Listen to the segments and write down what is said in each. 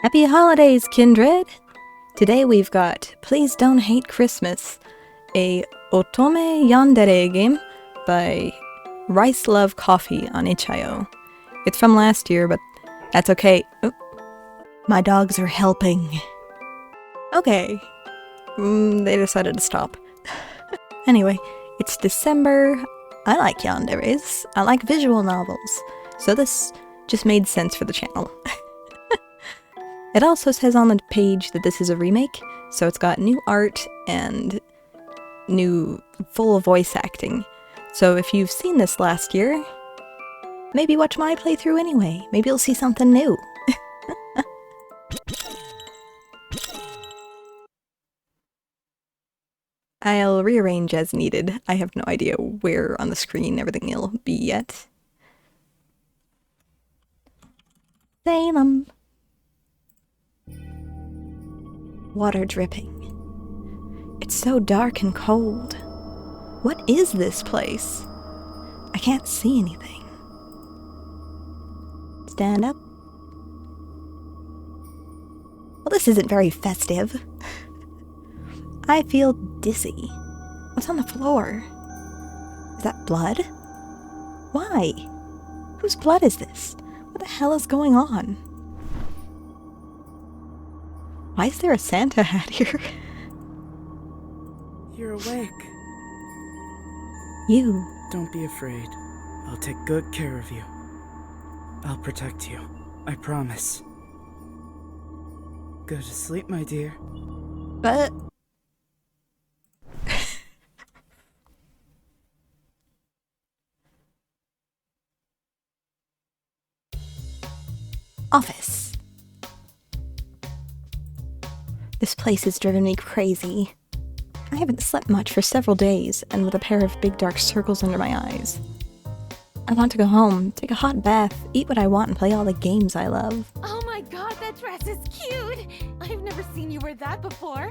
Happy holidays, kindred! Today we've got Please Don't Hate Christmas, a otome Yandere game by Rice Love Coffee on Itchio. It's from last year, but that's okay. Oh, my dogs are helping. Okay. They decided to stop. Anyway, it's December. I like yanderes. I like visual novels. So this just made sense for the channel. It also says on the page that this is a remake, so it's got new art and new full voice acting. So if you've seen this last year, maybe watch my playthrough anyway. Maybe you'll see something new. I'll rearrange as needed. I have no idea where on the screen everything will be yet. Salem. Water dripping. It's so dark and cold. What is this place? I can't see anything. Stand up. Well, this isn't very festive. I feel dizzy. What's on the floor? Is that blood? Why? Whose blood is this? What the hell is going on? Why is there a Santa hat here? You're awake. You. Don't be afraid. I'll take good care of you. I'll protect you. I promise. Go to sleep, my dear. But... Office. This place has driven me crazy. I haven't slept much for several days, and with a pair of big dark circles under my eyes. I want to go home, take a hot bath, eat what I want, and play all the games I love. Oh my god, that dress is cute! I've never seen you wear that before.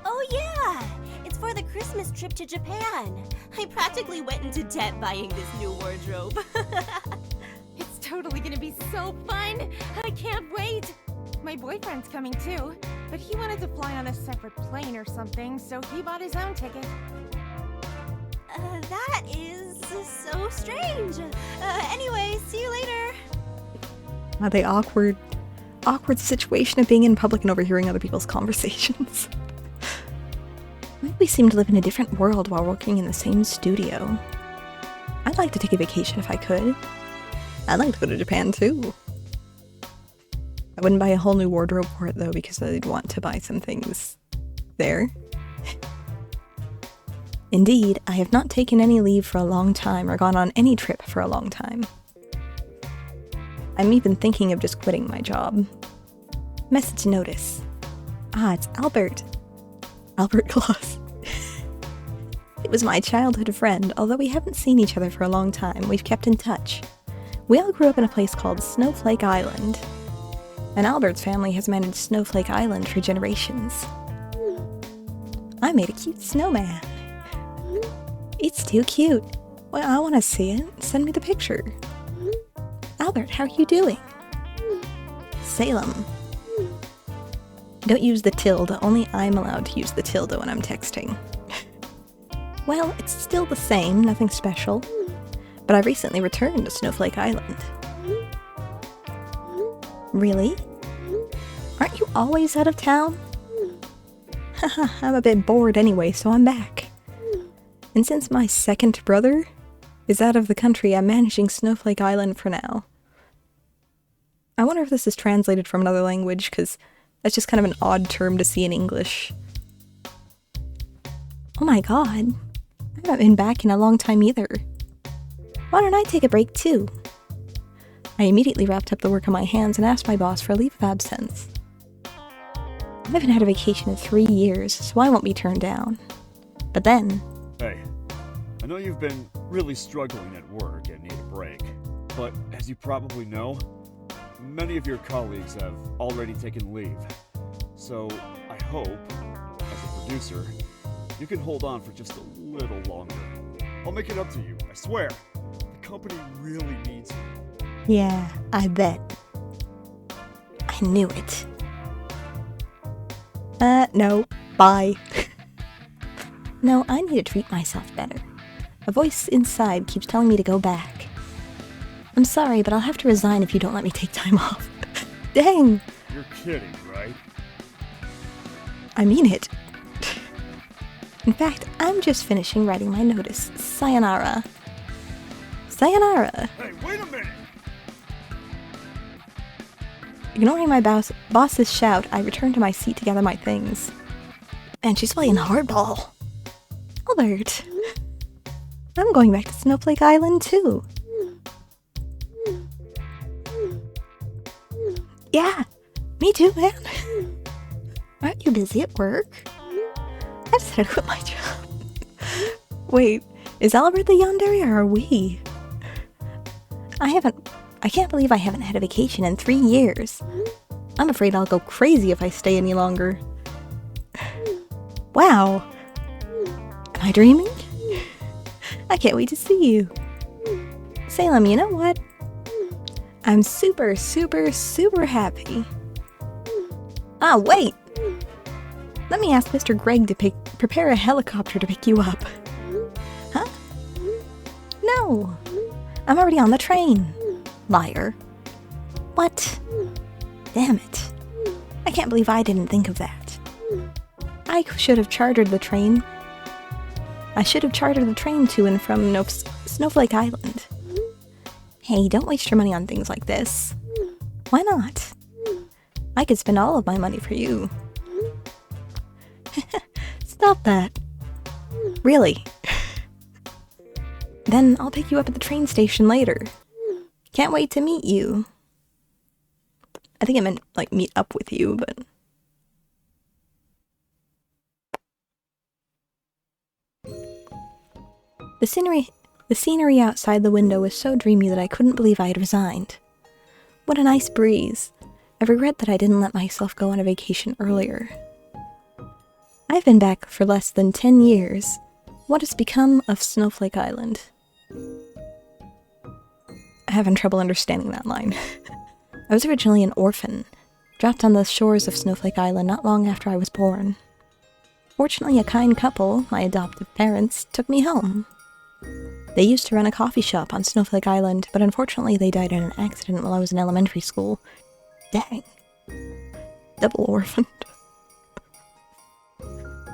Oh yeah! It's for the Christmas trip to Japan. I practically went into debt buying this new wardrobe. It's totally gonna be so fun! I can't wait! My boyfriend's coming too, but he wanted to fly on a separate plane or something, so he bought his own ticket. That is so strange. Anyway, see you later. The awkward situation of being in public and overhearing other people's conversations. Maybe we seem to live in a different world while working in the same studio. I'd like to take a vacation if I could. I'd like to go to Japan too. I wouldn't buy a whole new wardrobe for it though, because I'd want to buy some things there. Indeed, I have not taken any leave for a long time or gone on any trip for a long time. I'm even thinking of just quitting my job. Message notice. Ah, it's Albert. Albert Claus. It was my childhood friend, although we haven't seen each other for a long time, we've kept in touch. We all grew up in a place called Snowflake Island. And Albert's family has managed Snowflake Island for generations. I made a cute snowman. It's too cute. Well, I want to see it. Send me the picture. Albert, how are you doing? Salem. Don't use the tilde. Only I'm allowed to use the tilde when I'm texting. Well, it's still the same. Nothing special. But I recently returned to Snowflake Island. Really? Aren't you always out of town? Haha, I'm a bit bored anyway, so I'm back. And since my second brother is out of the country, I'm managing Snowflake Island for now. I wonder if this is translated from another language, because that's just kind of an odd term to see in English. Oh my god, I haven't been back in a long time either. Why don't I take a break too? I immediately wrapped up the work on my hands and asked my boss for a leave of absence. I haven't had a vacation in 3 years, so I won't be turned down. But then... Hey, I know you've been really struggling at work and need a break, but as you probably know, many of your colleagues have already taken leave. So I hope, as a producer, you can hold on for just a little longer. I'll make it up to you, I swear. The company really needs you. Yeah, I bet. I I knew it. No. Bye. No, I need to treat myself better. A voice inside keeps telling me to go back. I'm sorry, but I'll have to resign if you don't let me take time off. Dang! You're kidding, right? I mean it. In fact, I'm just finishing writing my notice. Sayonara. Sayonara! Hey, wait a minute! Ignoring my boss's shout, I return to my seat to gather my things. And she's playing hardball. Albert! I'm going back to Snowflake Island too. Yeah, me too, man. Aren't you busy at work? I just had to quit my job. Wait, is Albert the Yandere or are we? I can't believe I haven't had a vacation in 3 years. I'm afraid I'll go crazy if I stay any longer. Wow. Am I dreaming? I can't wait to see you. Salem, you know what? I'm super, super, super happy. Ah, wait! Let me ask Mr. Greg to prepare a helicopter to pick you up. Huh? No! I'm already on the train. Liar. What? Damn it. I can't believe I didn't think of that. I should have chartered the train. I should have chartered the train to and from Snowflake Island. Hey, don't waste your money on things like this. Why not? I could spend all of my money for you. Stop that. Really? Then I'll pick you up at the train station later. Can't wait to meet you. I think I meant, like, meet up with you, but... The scenery outside the window was so dreamy that I couldn't believe I had resigned. What a nice breeze. I regret that I didn't let myself go on a vacation earlier. I've been back for less than 10 years. What has become of Snowflake Island? I'm having trouble understanding that line. I was originally an orphan, dropped on the shores of Snowflake Island not long after I was born. Fortunately, a kind couple, my adoptive parents, took me home. They used to run a coffee shop on Snowflake Island, but unfortunately they died in an accident while I was in elementary school. Dang. Double orphaned.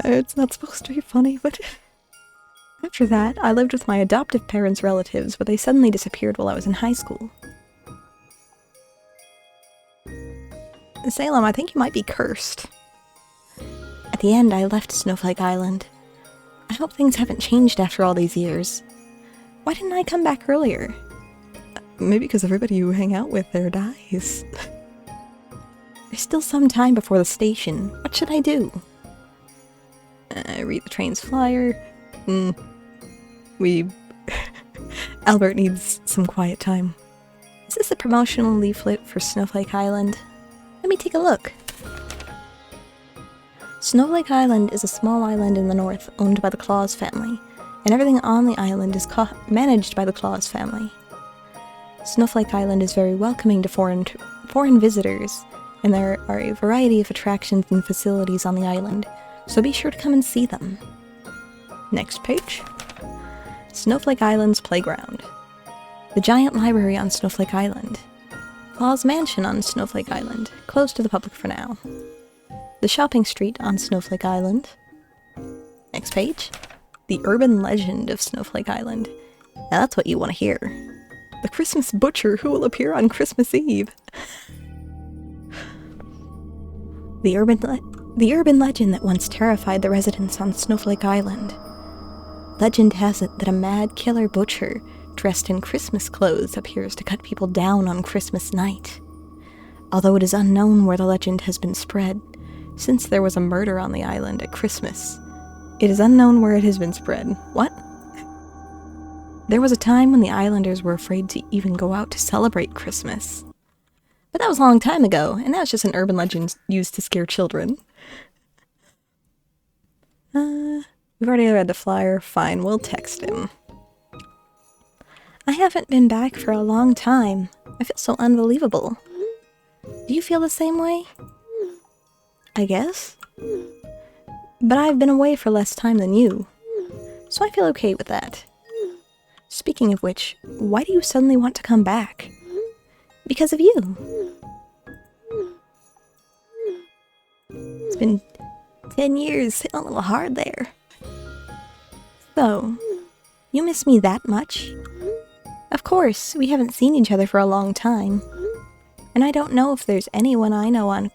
It's not supposed to be funny, but... After that, I lived with my adoptive parents' relatives, but they suddenly disappeared while I was in high school. Salem, I think you might be cursed. At the end, I left Snowflake Island. I hope things haven't changed after all these years. Why didn't I come back earlier? Maybe because everybody you hang out with there dies. There's still some time before the station. What should I do? Read the train's flyer. Albert needs some quiet time. Is this a promotional leaflet for Snowflake Island? Let me take a look. Snowflake Island is a small island in the north owned by the Claus family, and everything on the island is managed by the Claus family. Snowflake Island is very welcoming to foreign visitors, and there are a variety of attractions and facilities on the island, so be sure to come and see them. Next page. Snowflake Island's playground. The giant library on Snowflake Island. Claus Mansion on Snowflake Island, closed to the public for now. The shopping street on Snowflake Island. Next page. The urban legend of Snowflake Island. Now that's what you want to hear. The Christmas butcher who will appear on Christmas Eve. The urban legend that once terrified the residents on Snowflake Island. Legend has it that a mad killer butcher, dressed in Christmas clothes, appears to cut people down on Christmas night. Although it is unknown where the legend has been spread, since there was a murder on the island at Christmas, it is unknown where it has been spread. What? There was a time when the islanders were afraid to even go out to celebrate Christmas. But that was a long time ago, and now it's just an urban legend used to scare children. We've already read the flyer. Fine, we'll text him. I haven't been back for a long time. I feel so unbelievable. Do you feel the same way? I guess. But I've been away for less time than you, so I feel okay with that. Speaking of which, why do you suddenly want to come back? Because of you. It's been 10 years, hit a little hard there. So, you miss me that much? Of course, we haven't seen each other for a long time. And I don't know if there's anyone I know on...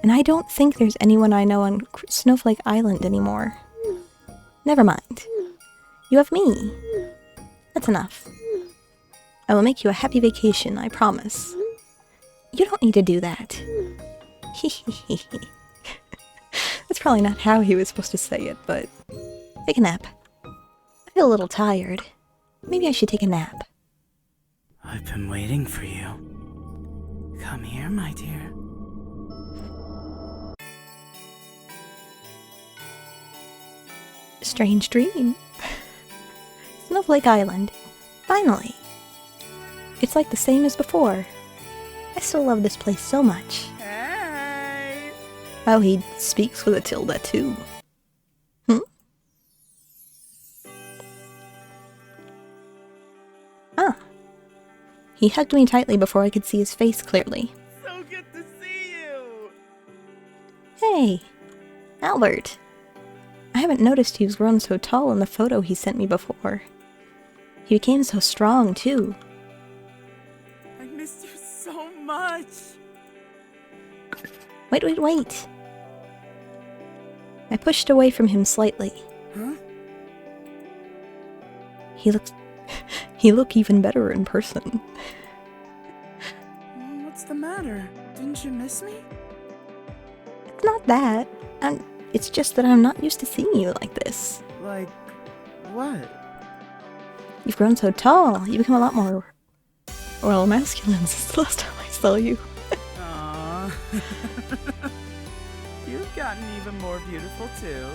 And I don't think there's anyone I know on Snowflake Island anymore. Never mind. You have me. That's enough. I will make you a happy vacation, I promise. You don't need to do that. That's probably not how he was supposed to say it, but... Take a nap. I feel a little tired. Maybe I should take a nap. I've been waiting for you. Come here, my dear. Strange dream. Snowflake Island. Finally. It's like the same as before. I still love this place so much. Hey! Oh, he speaks with a tilde too. Ah. He hugged me tightly before I could see his face clearly. So good to see you! Hey, Albert. I haven't noticed he's grown so tall in the photo he sent me before. He became so strong, too. I missed you so much! Wait. I pushed away from him slightly. Huh? He look even better in person. What's the matter? Didn't you miss me? It's not that. It's just that I'm not used to seeing you like this. Like, what? You've grown so tall. You become a lot more, well, masculine since the last time I saw you. Aww. You've gotten even more beautiful, too.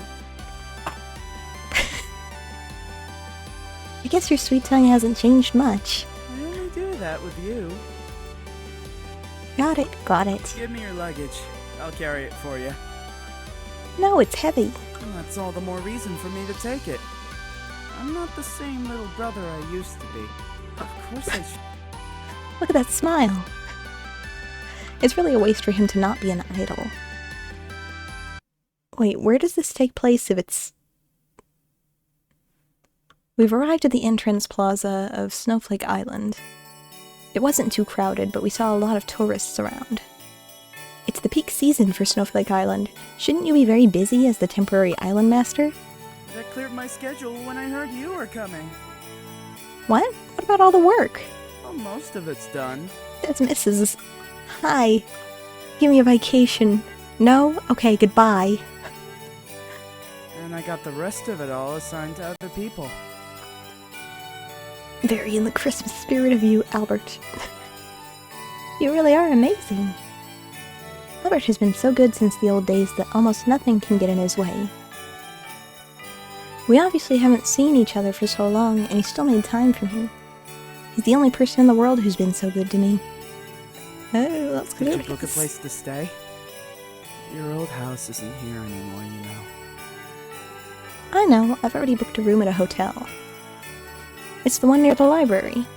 I guess your sweet tongue hasn't changed much. I only do that with you. Got it. Give me your luggage. I'll carry it for you. No, it's heavy. And that's all the more reason for me to take it. I'm not the same little brother I used to be. Of course I should. Look at that smile. It's really a waste for him to not be an idol. Wait, where does this take place if it's... We've arrived at the entrance plaza of Snowflake Island. It wasn't too crowded, but we saw a lot of tourists around. It's the peak season for Snowflake Island. Shouldn't you be very busy as the temporary island master? That cleared my schedule when I heard you were coming. What? What about all the work? Well, most of it's done. That's Mrs. Hi. Give me a vacation. No? Okay, goodbye. And I got the rest of it all assigned to other people. Very in the Christmas spirit of you, Albert. You really are amazing. Albert has been so good since the old days that almost nothing can get in his way. We obviously haven't seen each other for so long, and he still made time for me. He's the only person in the world who's been so good to me. Oh, that's good. Did you book a place to stay? Your old house isn't here anymore, you know. I know, I've already booked a room at a hotel. It's the one near the library.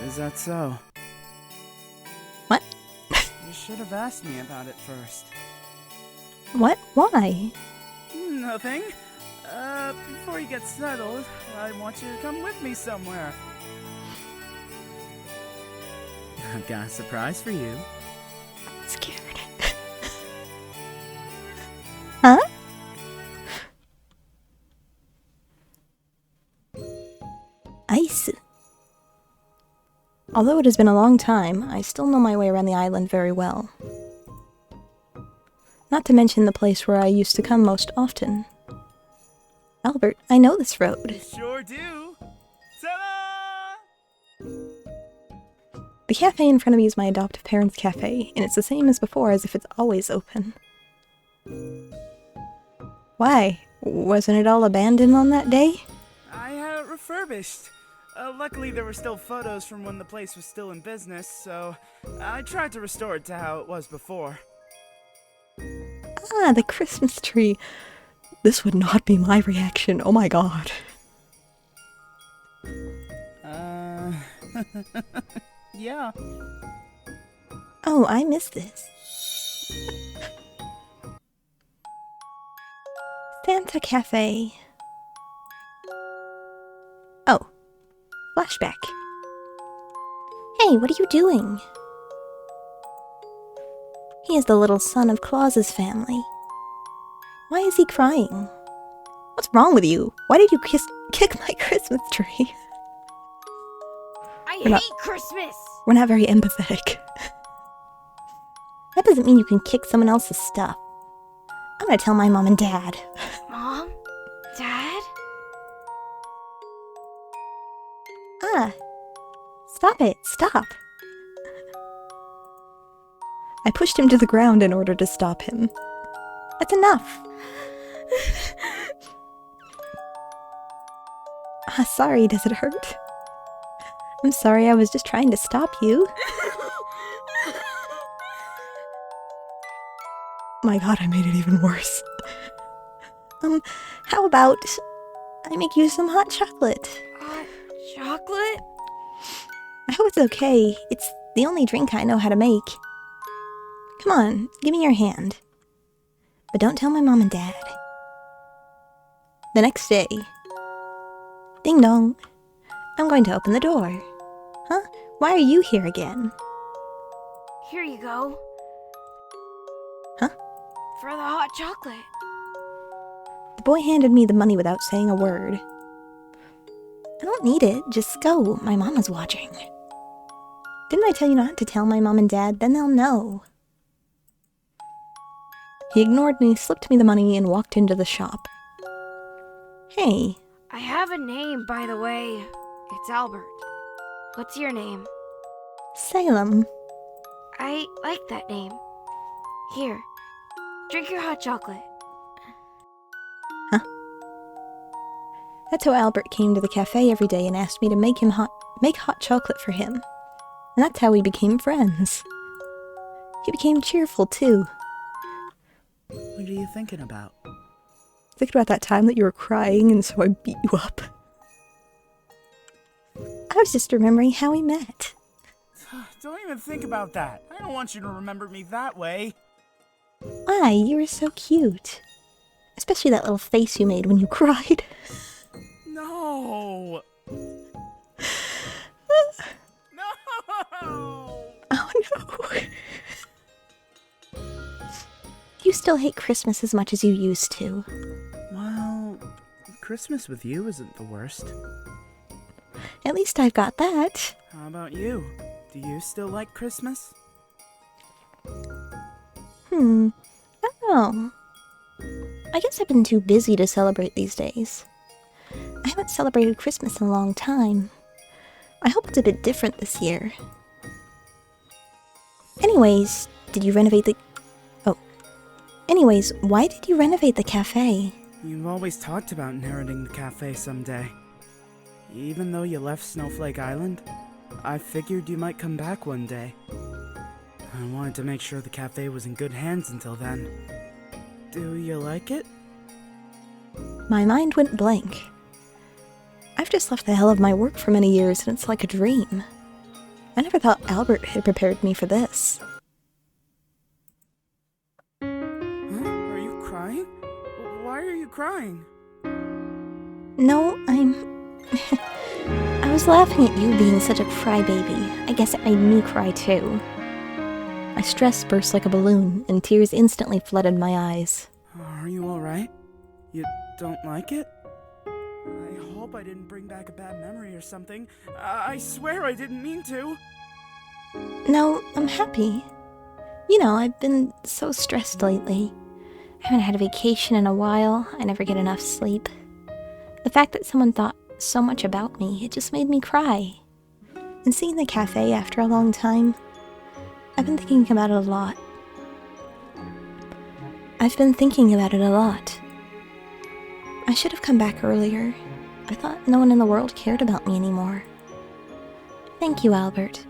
Is that so? What? You should have asked me about it first. What? Why? Nothing. Before you get settled, I want you to come with me somewhere. I've got a surprise for you. I'm scared. Huh? Ice. Although it has been a long time, I still know my way around the island very well. Not to mention the place where I used to come most often. Albert, I know this road. Sure do. Ta-da! The cafe in front of me is my adoptive parents' cafe, and it's the same as before, as if it's always open. Why? Wasn't it all abandoned on that day? I had it refurbished. Luckily there were still photos from when the place was still in business, so I tried to restore it to how it was before. Ah, the Christmas tree. This would not be my reaction. Oh my god. Yeah. Oh, I missed this. Santa Cafe. Oh. Flashback. Hey, what are you doing? He is the little son of Claus's family. Why is he crying? What's wrong with you? Why did you kick my Christmas tree? I We're not- hate Christmas! We're not very empathetic. That doesn't mean you can kick someone else's stuff. I'm gonna tell my mom and dad. Mom? Dad? Ah. Stop it. Stop. I pushed him to the ground in order to stop him. That's enough. Ah, sorry, does it hurt? I'm sorry, I was just trying to stop you. My god, I made it even worse. How about I make you some hot chocolate? Hot chocolate? I hope it's okay. It's the only drink I know how to make. Come on, give me your hand. But don't tell my mom and dad. The next day. Ding dong. I'm going to open the door. Huh? Why are you here again? Here you go. Huh? For the hot chocolate. The boy handed me the money without saying a word. I don't need it. Just go. My mom is watching. Didn't I tell you not to tell my mom and dad? Then they'll know. He ignored me, slipped me the money, and walked into the shop. Hey. I have a name, by the way. It's Albert. What's your name? Salem. I like that name. Here, drink your hot chocolate. Huh? That's how Albert came to the cafe every day and asked me to make hot chocolate for him. And that's how we became friends. He became cheerful, too. What are you thinking about? Thinking about that time that you were crying and so I beat you up. I was just remembering how we met. Don't even think about that. I don't want you to remember me that way. Why, you were so cute. Especially that little face you made when you cried. No! No! Oh no. You still hate Christmas as much as you used to. Well, Christmas with you isn't the worst. At least I've got that. How about you? Do you still like Christmas? I don't know. I guess I've been too busy to celebrate these days. I haven't celebrated Christmas in a long time. I hope it's a bit different this year. Anyways, why did you renovate the cafe? You've always talked about inheriting the cafe someday. Even though you left Snowflake Island, I figured you might come back one day. I wanted to make sure the cafe was in good hands until then. Do you like it? My mind went blank. I've just left the hell of my work for many years and it's like a dream. I never thought Albert had prepared me for this. Huh? Are you crying? Why are you crying? No, I was laughing at you being such a crybaby. I guess it made me cry too. My stress burst like a balloon, and tears instantly flooded my eyes. Are you alright? You don't like it? I hope I didn't bring back a bad memory or something. I swear I didn't mean to. No, I'm happy. You know, I've been so stressed lately. I haven't had a vacation in a while. I never get enough sleep. The fact that someone thought so much about me, it just made me cry. And seeing the cafe after a long time, I've been thinking about it a lot. I should have come back earlier. I thought no one in the world cared about me anymore. Thank you, Albert.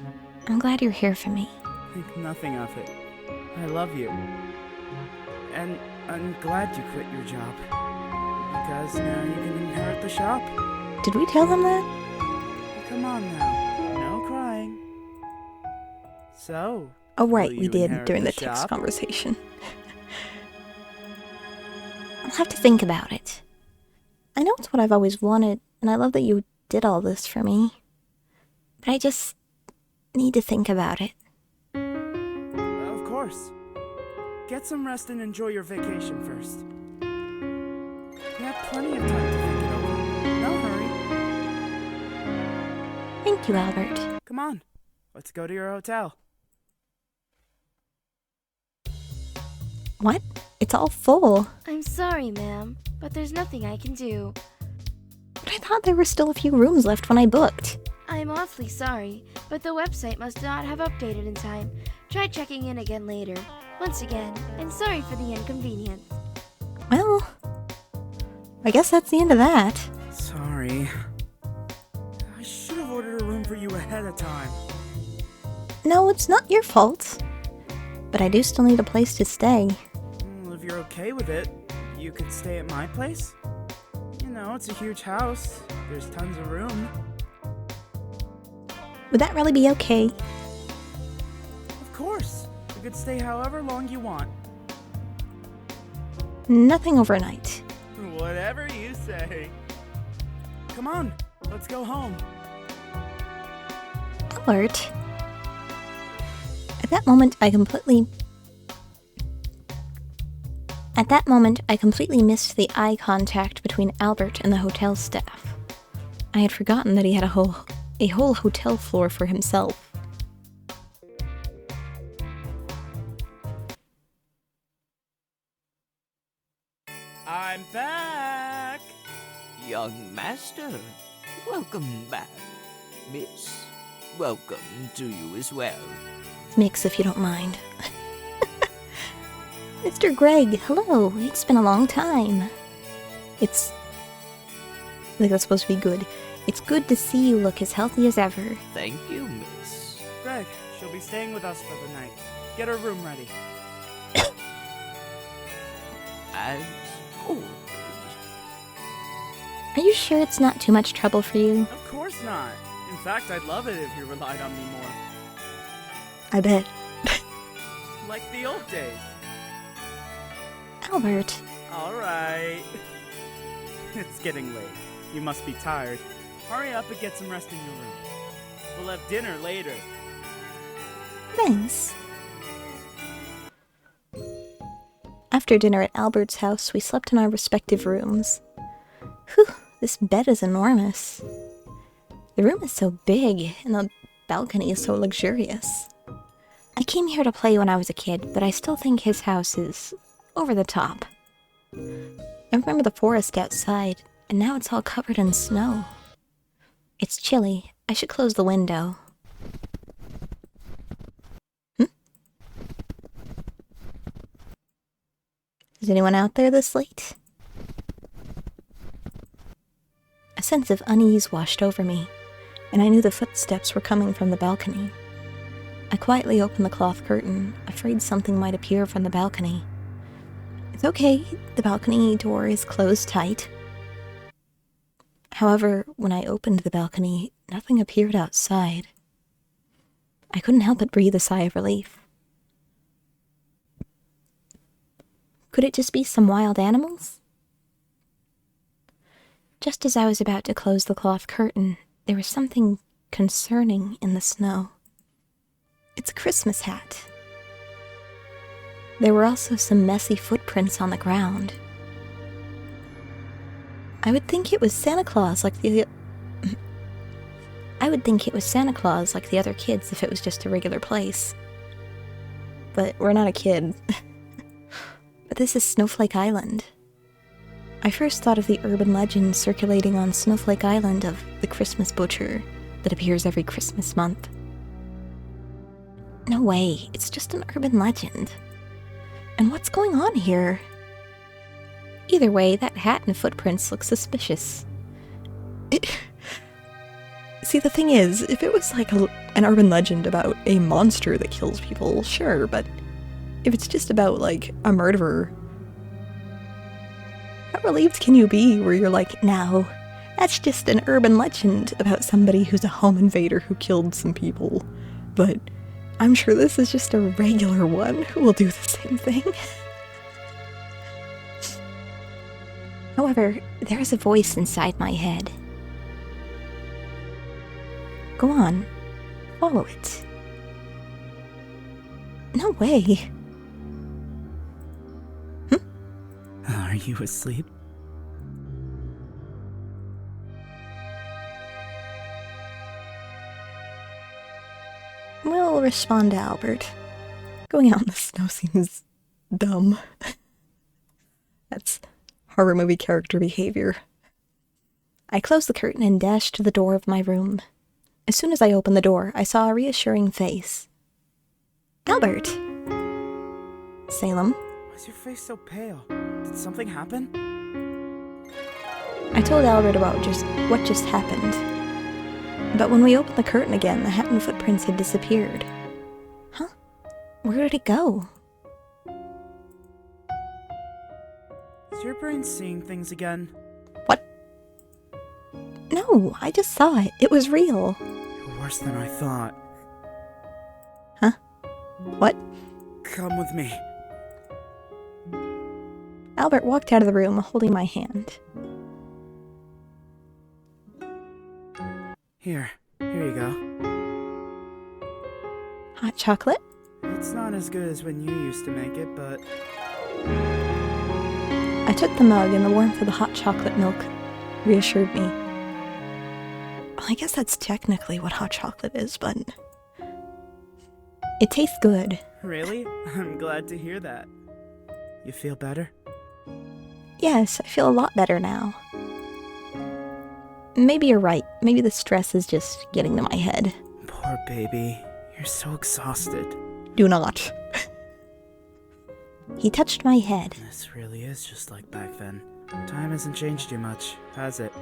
I'm glad you're here for me. Think nothing of it. I love you. And I'm glad you quit your job. Because now you can inherit the shop. Did we tell them that? Come on now. No crying. So, Oh, right, will we you did inherit during the the text shop? conversation. I'll have to think about it. I know it's what I've always wanted, and I love that you did all this for me. But I just need to think about it. Of course. Get some rest and enjoy your vacation first. You have plenty of time to think it over. No hurry. Thank you, Albert. Come on. Let's go to your hotel. What? It's all full. I'm sorry, ma'am, but there's nothing I can do. But I thought there were still a few rooms left when I booked. I'm awfully sorry, but the website must not have updated in time. Try checking in again later. Once again, I'm sorry for the inconvenience. Well, I guess that's the end of that. Sorry. I should have ordered a room for you ahead of time. No, it's not your fault. But I do still need a place to stay. Well, if you're okay with it, you could stay at my place. You know, it's a huge house. There's tons of room. Would that really be okay? Of course. You could stay however long you want. Nothing overnight. Whatever you say. Come on, let's go home. Albert. At that moment, I completely missed the eye contact between Albert and the hotel staff. I had forgotten that he had a whole hotel floor for himself. I'm back! Young master, welcome back. Miss, welcome to you as well. Mix, if you don't mind. Mr. Greg, hello. It's been a long time. I think that's supposed to be good. It's good to see you look as healthy as ever. Thank you, miss. Greg, she'll be staying with us for the night. Get her room ready. As ordered. Are you sure it's not too much trouble for you? Of course not. In fact, I'd love it if you relied on me more. I bet. Like the old days. Albert. Alright. It's getting late. You must be tired. Hurry up and get some rest in your room. We'll have dinner later. Thanks. After dinner at Albert's house, we slept in our respective rooms. Whew, this bed is enormous. The room is so big, and the balcony is so luxurious. I came here to play when I was a kid, but I still think his house is over the top. I remember the forest outside, and now it's all covered in snow. It's chilly. I should close the window. Is anyone out there this late? A sense of unease washed over me, and I knew the footsteps were coming from the balcony. I quietly opened the cloth curtain, afraid something might appear from the balcony. It's okay, the balcony door is closed tight. However, when I opened the balcony, nothing appeared outside. I couldn't help but breathe a sigh of relief. Could it just be some wild animals? Just as I was about to close the cloth curtain, there was something concerning in the snow. It's a Christmas hat. There were also some messy footprints on the ground. I would think it was Santa Claus like the other kids if it was just a regular place. But we're not a kid. But this is Snowflake Island. I first thought of the urban legend circulating on Snowflake Island of the Christmas butcher that appears every Christmas month. No way, it's just an urban legend. And what's going on here? Either way, that hat and footprints look suspicious. See, the thing is, if it was like an urban legend about a monster that kills people, sure, but if it's just about, like, a murderer, how relieved can you be where you're like, no, that's just an urban legend about somebody who's a home invader who killed some people, but I'm sure this is just a regular one who will do the same thing. However, there's a voice inside my head. Go on, follow it. No way. Are you asleep? We'll respond to Albert. Going out in the snow seems dumb. That's horror movie character behavior. I closed the curtain and dashed to the door of my room. As soon as I opened the door, I saw a reassuring face. Albert! Salem. Why's your face so pale? Did something happen? I told Albert about what just happened. But when we opened the curtain again, the hat and footprints had disappeared. Huh? Where did it go? Is your brain seeing things again? What? No, I just saw it. It was real. You're worse than I thought. Huh? What? Come with me. Albert walked out of the room holding my hand. Here you go. Hot chocolate? It's not as good as when you used to make it, but... I took the mug and the warmth of the hot chocolate milk reassured me. Well, I guess that's technically what hot chocolate is, but... it tastes good. Really? I'm glad to hear that. You feel better? Yes, I feel a lot better now. Maybe you're right. Maybe the stress is just getting to my head. Poor baby. You're so exhausted. Do not. He touched my head. This really is just like back then. Time hasn't changed you much, has it?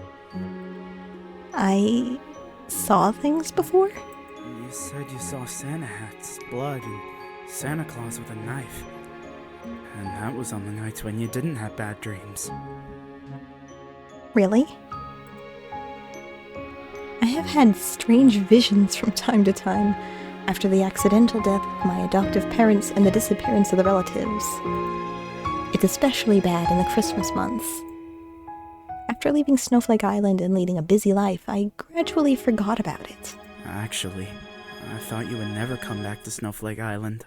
I saw things before? You said you saw Santa hats, blood, and Santa Claus with a knife. And that was on the nights when you didn't have bad dreams. Really? I have had strange visions from time to time after the accidental death of my adoptive parents and the disappearance of the relatives. It's especially bad in the Christmas months. After leaving Snowflake Island and leading a busy life, I gradually forgot about it. Actually, I thought you would never come back to Snowflake Island.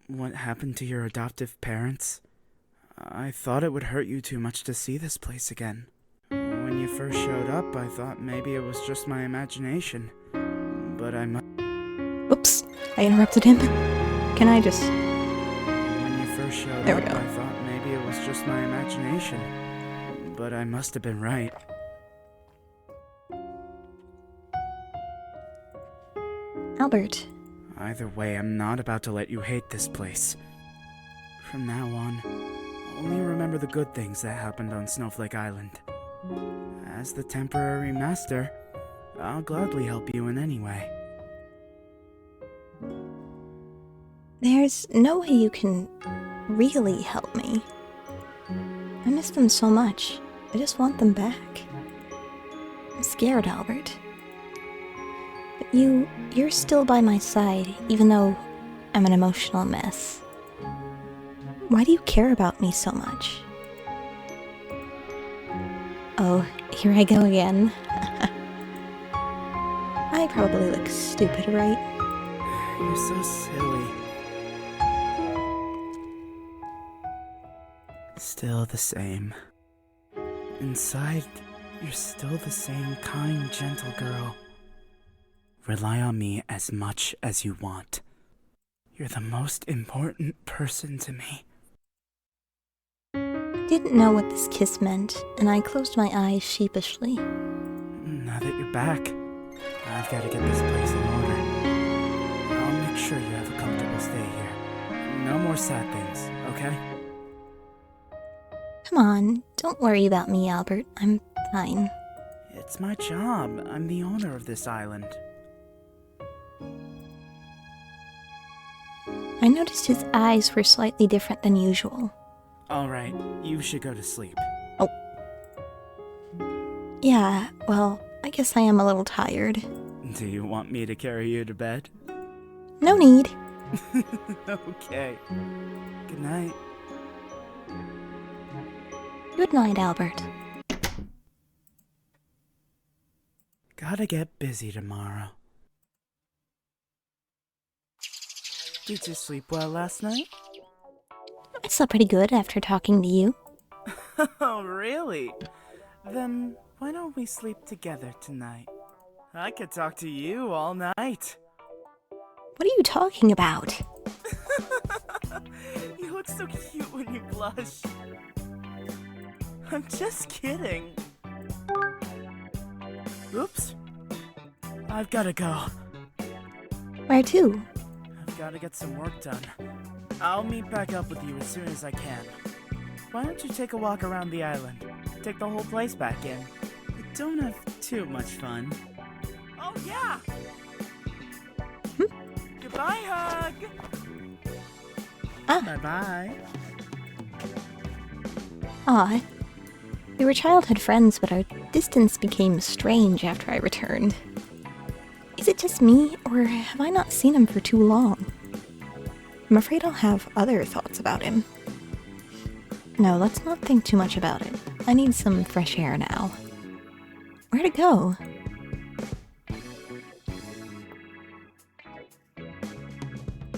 What happened to your adoptive parents? I thought it would hurt you too much to see this place again. When you first showed up, I thought maybe it was just my imagination. But Oops, I interrupted him. Can I just... When you first showed There up, we go. I thought maybe it was just my imagination. But I must have been right. Albert. Either way, I'm not about to let you hate this place. From now on, only remember the good things that happened on Snowflake Island. As the temporary master, I'll gladly help you in any way. There's no way you can really help me. I miss them so much. I just want them back. I'm scared, Albert. But you're still by my side, even though I'm an emotional mess. Why do you care about me so much? Oh, here I go again. I probably look stupid, right? You're so silly. Still the same. Inside, you're still the same kind, gentle girl. Rely on me as much as you want. You're the most important person to me. I didn't know what this kiss meant, and I closed my eyes sheepishly. Now that you're back, I've got to get this place in order. I'll make sure you have a comfortable stay here. No more sad things, okay? Come on, don't worry about me, Albert. I'm fine. It's my job. I'm the owner of this island. I noticed his eyes were slightly different than usual. Alright, you should go to sleep. Yeah, well, I guess I am a little tired. Do you want me to carry you to bed? No need. Okay. Good night. Good night, Albert. Gotta get busy tomorrow. Did you sleep well last night? I slept pretty good after talking to you. Oh, really? Then why don't we sleep together tonight? I could talk to you all night. What are you talking about? You look so cute when you blush. I'm just kidding. Oops. I've gotta go. Where to? I've gotta get some work done. I'll meet back up with you as soon as I can. Why don't you take a walk around the island? Take the whole place back in. Don't have too much fun. Oh, yeah! Goodbye, hug! Bye-bye. Aw. We were childhood friends, but our distance became strange after I returned. Is it just me, or have I not seen him for too long? I'm afraid I'll have other thoughts about him. No, let's not think too much about it. I need some fresh air now. Where'd it go?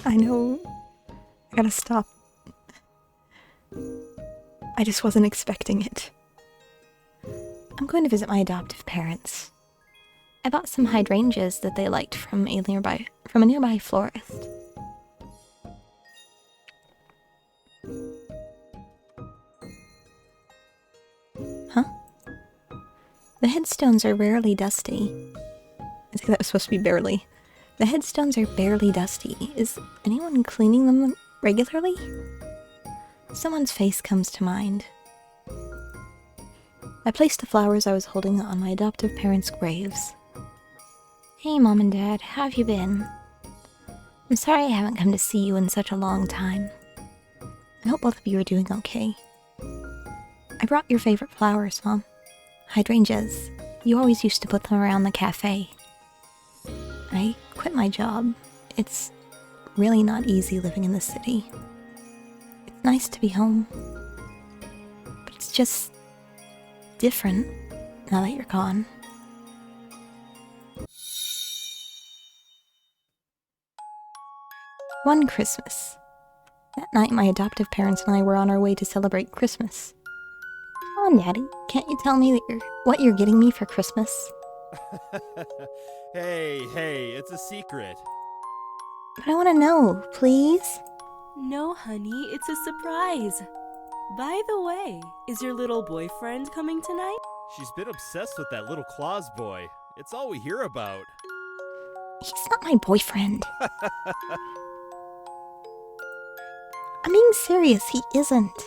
I know. I gotta stop. I just wasn't expecting it. I'm going to visit my adoptive parents. I bought some hydrangeas that they liked from a nearby florist. Huh? The headstones are rarely dusty. I think that was supposed to be barely. The headstones are barely dusty. Is anyone cleaning them regularly? Someone's face comes to mind. I placed the flowers I was holding on my adoptive parents' graves. Hey, Mom and Dad, how have you been? I'm sorry I haven't come to see you in such a long time. I hope both of you are doing okay. I brought your favorite flowers, Mom. Hydrangeas. You always used to put them around the cafe. I quit my job. It's really not easy living in the city. It's nice to be home. But it's just different now that you're gone. One Christmas. That night, my adoptive parents and I were on our way to celebrate Christmas. Come on, Daddy. Can't you tell me that what you're getting me for Christmas? Hey, it's a secret. But I want to know, please. No, honey, it's a surprise. By the way, is your little boyfriend coming tonight? She's been obsessed with that little Claus boy. It's all we hear about. He's not my boyfriend. I'm being serious, he isn't.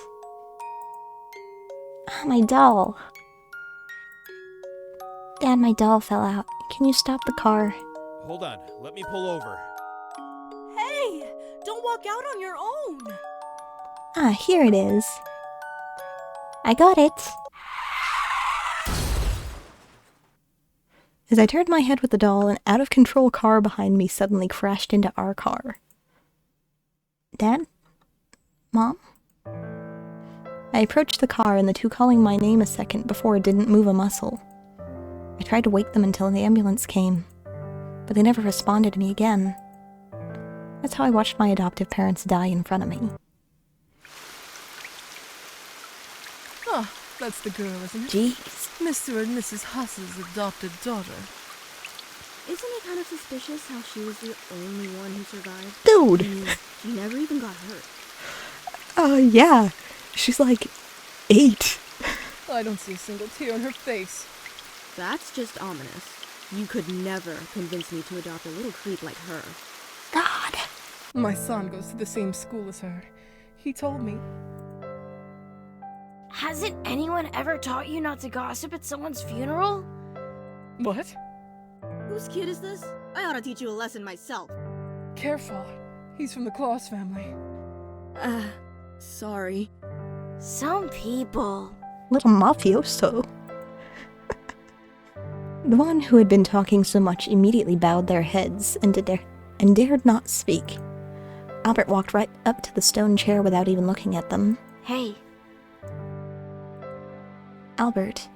Ah, my doll. Dad, my doll fell out. Can you stop the car? Hold on, let me pull over. Hey, don't walk out on your own. Ah, here it is. I got it. As I turned my head with the doll, an out-of-control car behind me suddenly crashed into our car. Dad? Mom? I approached the car and the two calling my name a second before didn't move a muscle. I tried to wake them until the ambulance came, but they never responded to me again. That's how I watched my adoptive parents die in front of me. Oh, that's the girl, isn't it? Jeez. Mr. and Mrs. Huss's adopted daughter. Isn't it kind of suspicious how she was the only one who survived? Dude! I mean, she never even got hurt. Yeah. She's like 8. I don't see a single tear on her face. That's just ominous. You could never convince me to adopt a little creep like her. God! My son goes to the same school as her. He told me. Hasn't anyone ever taught you not to gossip at someone's funeral? What? Whose kid is this? I ought to teach you a lesson myself. Careful. He's from the Claus family. Sorry. Some people. Little mafioso. The one who had been talking so much immediately bowed their heads and dared not speak. Albert walked right up to the stone chair without even looking at them. Hey. Albert.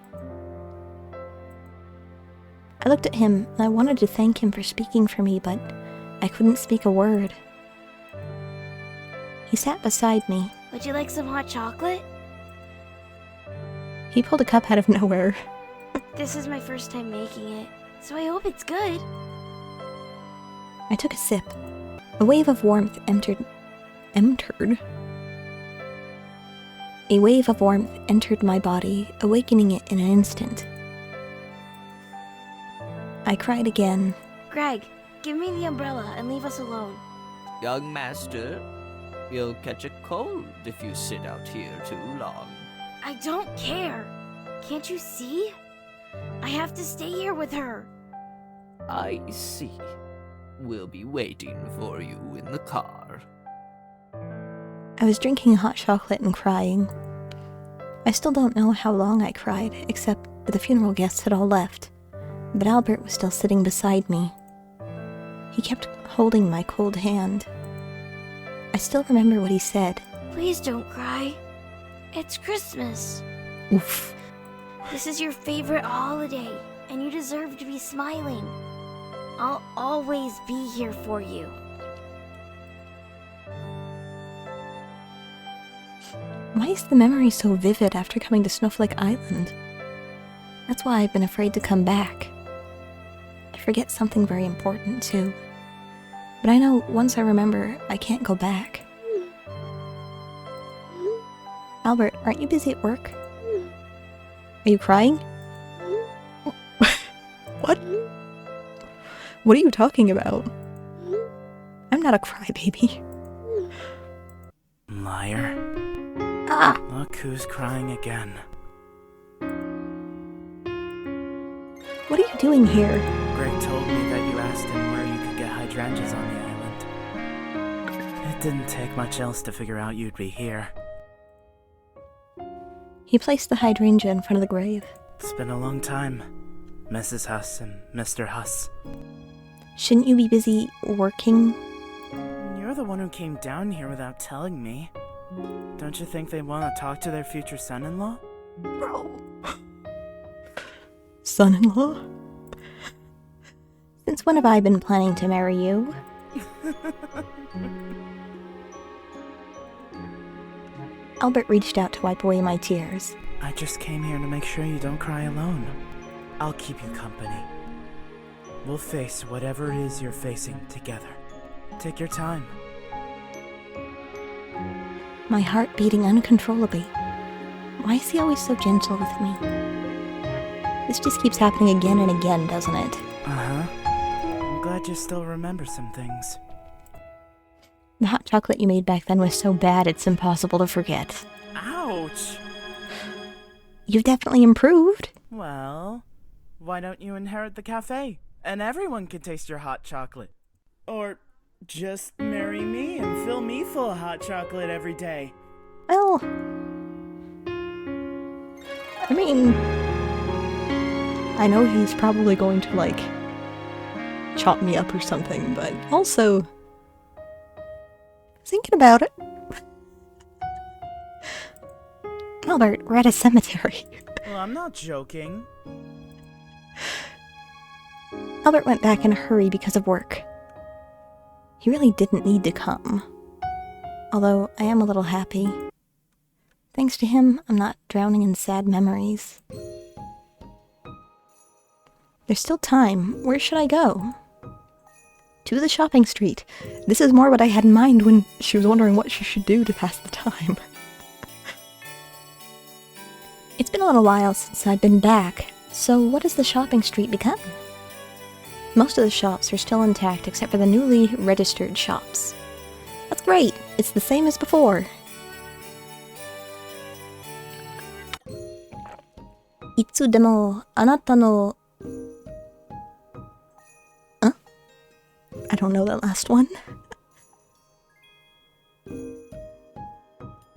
I looked at him and I wanted to thank him for speaking for me, but I couldn't speak a word. He sat beside me. Would you like some hot chocolate? He pulled a cup out of nowhere. This is my first time making it, so I hope it's good. I took a sip. A wave of warmth entered. A wave of warmth entered my body, awakening it in an instant. I cried again. Greg, give me the umbrella and leave us alone. Young master, you'll catch a cold if you sit out here too long. I don't care. Can't you see? I have to stay here with her. I see. We'll be waiting for you in the car. I was drinking hot chocolate and crying. I still don't know how long I cried, except that the funeral guests had all left. But Albert was still sitting beside me. He kept holding my cold hand. I still remember what he said. Please don't cry. It's Christmas. Oof. This is your favorite holiday, and you deserve to be smiling. I'll always be here for you. Why is the memory so vivid after coming to Snowflake Island? That's why I've been afraid to come back. I forget something very important, too. But I know once I remember, I can't go back. Albert, aren't you busy at work? Are you crying? What? What are you talking about? I'm not a crybaby. Liar. Ah! Look who's crying again. What are you doing here? Greg told me that you asked him where you could get hydrangeas on the island. It didn't take much else to figure out you'd be here. He placed the hydrangea in front of the grave. It's been a long time, Mrs. Huss and Mr. Huss. Shouldn't you be busy working? You're the one who came down here without telling me. Don't you think they want to talk to their future son-in-law? Bro. Son-in-law? Since when have I been planning to marry you? Albert reached out to wipe away my tears. I just came here to make sure you don't cry alone. I'll keep you company. We'll face whatever it is you're facing together. Take your time. My heart beating uncontrollably. Why is he always so gentle with me? This just keeps happening again and again, doesn't it? Uh-huh. I'm glad you still remember some things. The hot chocolate you made back then was so bad it's impossible to forget. Ouch! You've definitely improved. Well, why don't you inherit the cafe? And everyone can taste your hot chocolate. Or just marry me and fill me full of hot chocolate every day. Well, I mean, I know he's probably going to, like, chop me up or something, but also, thinking about it. Albert, we're at a cemetery. Well, I'm not joking. Albert went back in a hurry because of work. He really didn't need to come. Although, I am a little happy. Thanks to him, I'm not drowning in sad memories. There's still time. Where should I go? To the shopping street. This is more what I had in mind when she was wondering what she should do to pass the time. It's been a little while since I've been back, so what has the shopping street become? Most of the shops are still intact except for the newly registered shops. That's great! It's the same as before. Itsu demo anata no don't know that last one.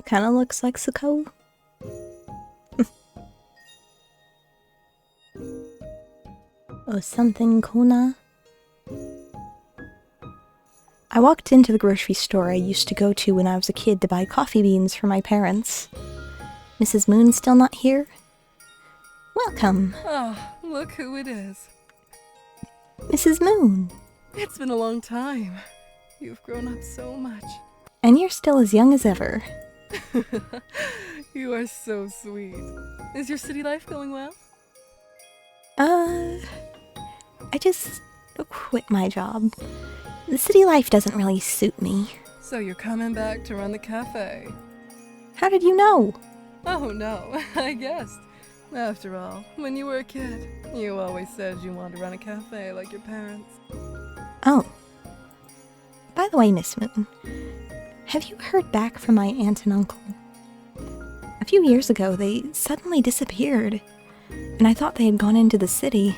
Kinda looks like Suko. Or something, Kona. I walked into the grocery store I used to go to when I was a kid to buy coffee beans for my parents. Mrs. Moon's still not here? Welcome. Ah, look who it is. Mrs. Moon. It's been a long time. You've grown up so much. And you're still as young as ever. You are so sweet. Is your city life going well? I just quit my job. The city life doesn't really suit me. So you're coming back to run the cafe? How did you know? Oh no, I guessed. After all, when you were a kid, you always said you wanted to run a cafe like your parents. Oh. By the way, Miss Moon, have you heard back from my aunt and uncle? A few years ago, they suddenly disappeared, and I thought they had gone into the city.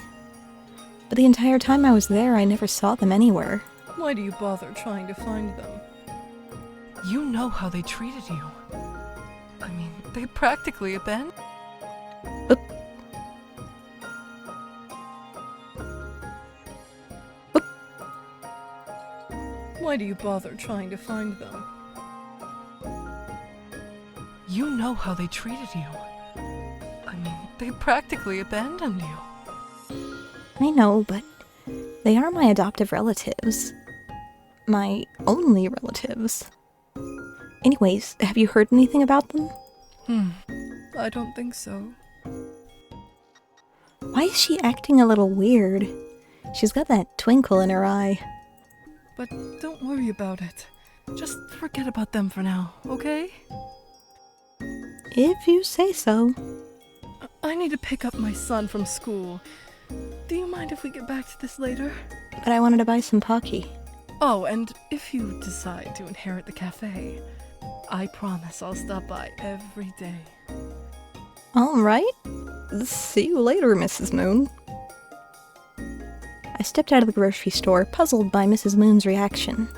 But the entire time I was there, I never saw them anywhere. Why do you bother trying to find them? You know how they treated you. I mean, they practically abandoned. Why do you bother trying to find them? You know how they treated you. I mean, they practically abandoned you. I know, but they are my adoptive relatives. My only relatives. Anyways, have you heard anything about them? I don't think so. Why is she acting a little weird? She's got that twinkle in her eye. But don't worry about it. Just forget about them for now, okay? If you say so. I need to pick up my son from school. Do you mind if we get back to this later? But I wanted to buy some Pocky. Oh, and if you decide to inherit the cafe, I promise I'll stop by every day. Alright. See you later, Mrs. Moon. I stepped out of the grocery store, puzzled by Mrs. Moon's reaction.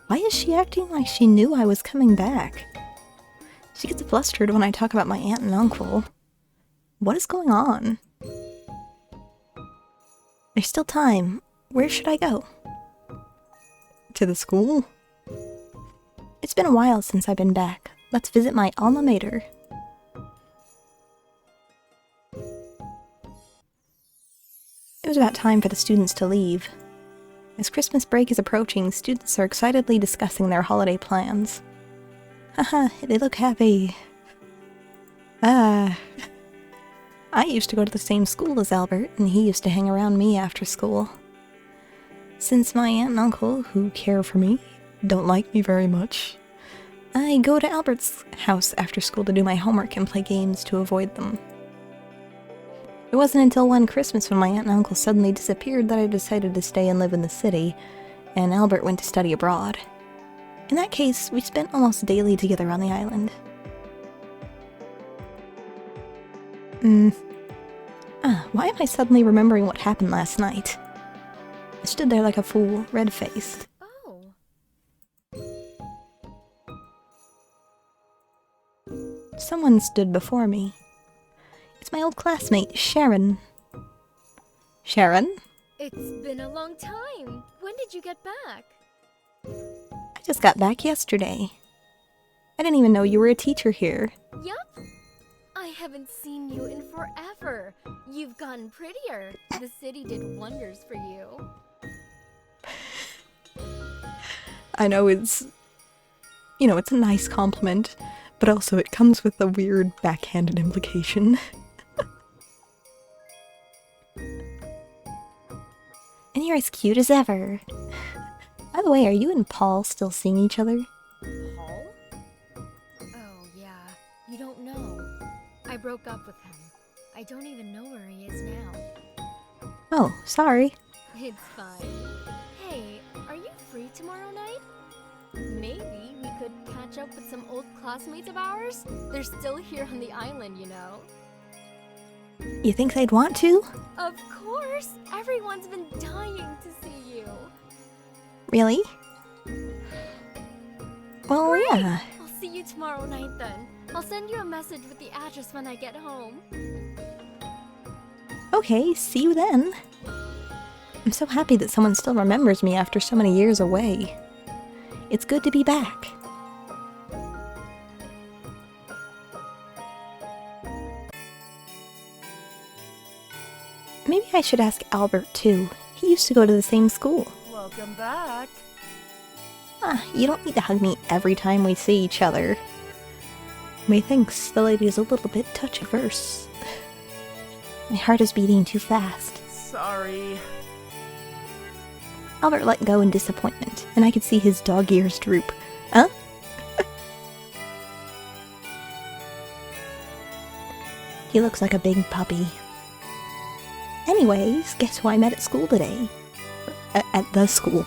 Why is she acting like she knew I was coming back? She gets flustered when I talk about my aunt and uncle. What is going on? There's still time. Where should I go? To the school? It's been a while since I've been back. Let's visit my alma mater. It was about time for the students to leave. As Christmas break is approaching, students are excitedly discussing their holiday plans. Haha, they look happy. I used to go to the same school as Albert, and he used to hang around me after school. Since my aunt and uncle, who care for me, don't like me very much, I go to Albert's house after school to do my homework and play games to avoid them. It wasn't until one Christmas when my aunt and uncle suddenly disappeared that I decided to stay and live in the city, and Albert went to study abroad. In that case, we spent almost daily together on the island. Why am I suddenly remembering what happened last night? I stood there like a fool, red-faced. Oh. Someone stood before me. It's my old classmate, Sharon. Sharon? It's been a long time. When did you get back? I just got back yesterday. I didn't even know you were a teacher here. Yup. I haven't seen you in forever. You've gotten prettier. The city did wonders for you. I know it's a nice compliment, but also it comes with a weird backhanded implication. And you're as cute as ever. By the way, are you and Paul still seeing each other? Paul? Oh, yeah. You don't know. I broke up with him. I don't even know where he is now. Oh, sorry. It's fine. Hey, are you free tomorrow night? Maybe we could catch up with some old classmates of ours? They're still here on the island, you know. You think they'd want to? Of course! Everyone's been dying to see you. Really? Well, Great! yeah. I'll see you tomorrow night then. I'll send you a message with the address when I get home. Okay, see you then. I'm so happy that someone still remembers me after so many years away. It's good to be back. Maybe I should ask Albert too. He used to go to the same school. Welcome back. You don't need to hug me every time we see each other. Methinks the lady is a little bit touch-averse. My heart is beating too fast. Sorry. Albert let go in disappointment, and I could see his dog ears droop. Huh? He looks like a big puppy. Anyways, guess who I met at school today? At the school.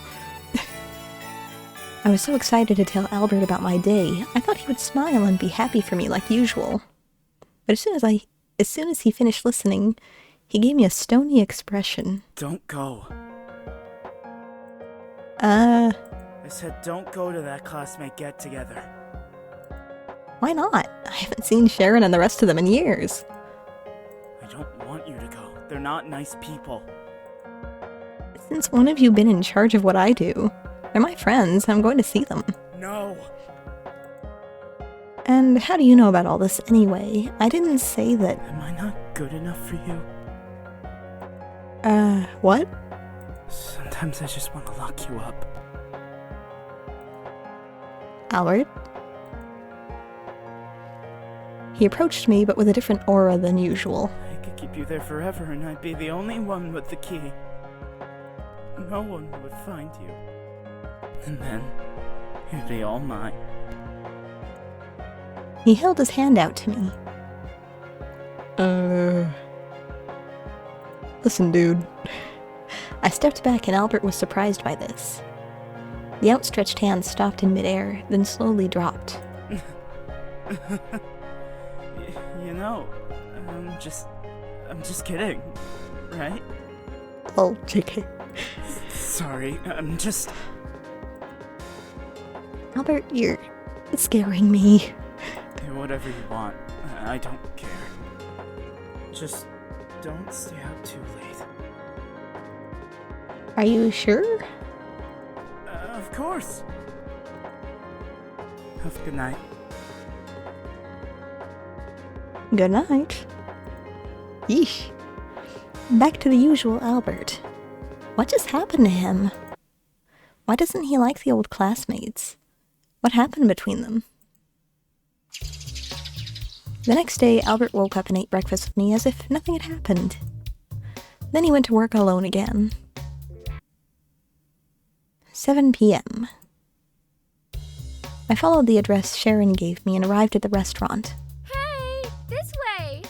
I was so excited to tell Albert about my day, I thought he would smile and be happy for me like usual. But as soon as he finished listening, he gave me a stony expression. Don't go. I said don't go to that classmate get-together. Why not? I haven't seen Sharon and the rest of them in years. I don't want you to go. They're not nice people. Since when have you been in charge of what I do? They're my friends, I'm going to see them. No! And how do you know about all this anyway? I didn't say that... Am I not good enough for you? What? Sometimes I just want to lock you up. Albert? He approached me, but with a different aura than usual. I could keep you there forever and I'd be the only one with the key. No one would find you. And then, you'd be all mine. He held his hand out to me. Listen, dude. I stepped back and Albert was surprised by this. The outstretched hand stopped in midair, then slowly dropped. You know, I'm just kidding, right? Oh, JK. Sorry, I'm just... Albert, you're scaring me. Do whatever you want. I don't care. Just don't stay out too late. Are you sure? Of course. Have a good night. Good night. Yeesh. Back to the usual Albert. What just happened to him? Why doesn't he like the old classmates? What happened between them? The next day, Albert woke up and ate breakfast with me as if nothing had happened. Then he went to work alone again. 7 p.m. I followed the address Sharon gave me and arrived at the restaurant. Hey, this way!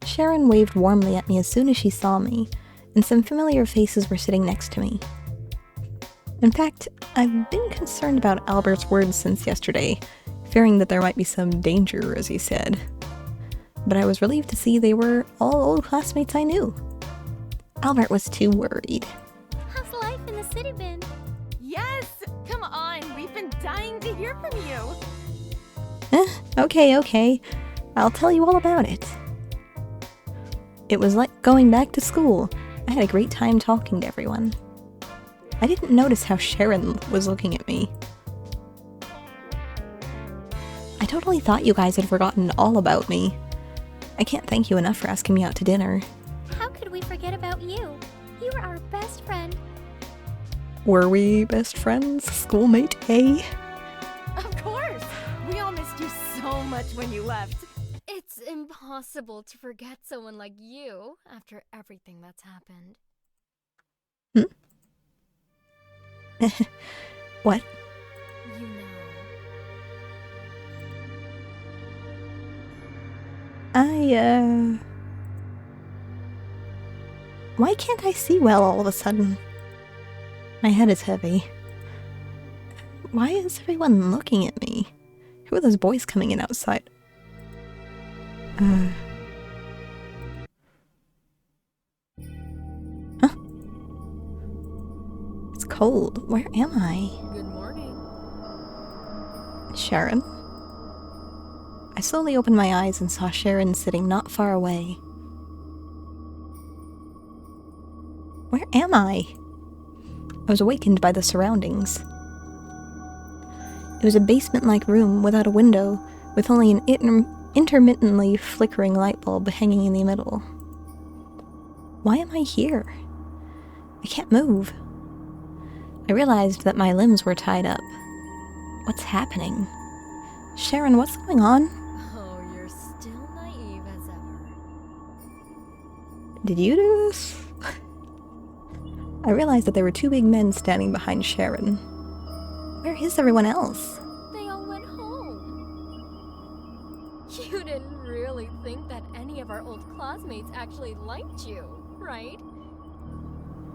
Sharon waved warmly at me as soon as she saw me, and some familiar faces were sitting next to me. In fact, I've been concerned about Albert's words since yesterday, fearing that there might be some danger, as he said. But I was relieved to see they were all old classmates I knew. Albert was too worried. How's life in the city been? Yes! Come on, we've been dying to hear from you! Okay. I'll tell you all about it. It was like going back to school. I had a great time talking to everyone. I didn't notice how Sharon was looking at me. I totally thought you guys had forgotten all about me. I can't thank you enough for asking me out to dinner. How could we forget about you? You were our best friend. Were we best friends? Schoolmate A? Of course! We all missed you so much when you left. It's impossible to forget someone like you after everything that's happened. What? You know. Why can't I see well all of a sudden? My head is heavy. Why is everyone looking at me? Who are those boys coming in outside? Huh? What's cold. Where am I? Good morning. Sharon? I slowly opened my eyes and saw Sharon sitting not far away. Where am I? I was awakened by the surroundings. It was a basement-like room without a window, with only an intermittently flickering light bulb hanging in the middle. Why am I here? I can't move. I realized that my limbs were tied up. What's happening? Sharon, what's going on? Oh, you're still naive as ever. Did you do this? I realized that there were two big men standing behind Sharon. Where is everyone else? They all went home. You didn't really think that any of our old classmates actually liked you, right?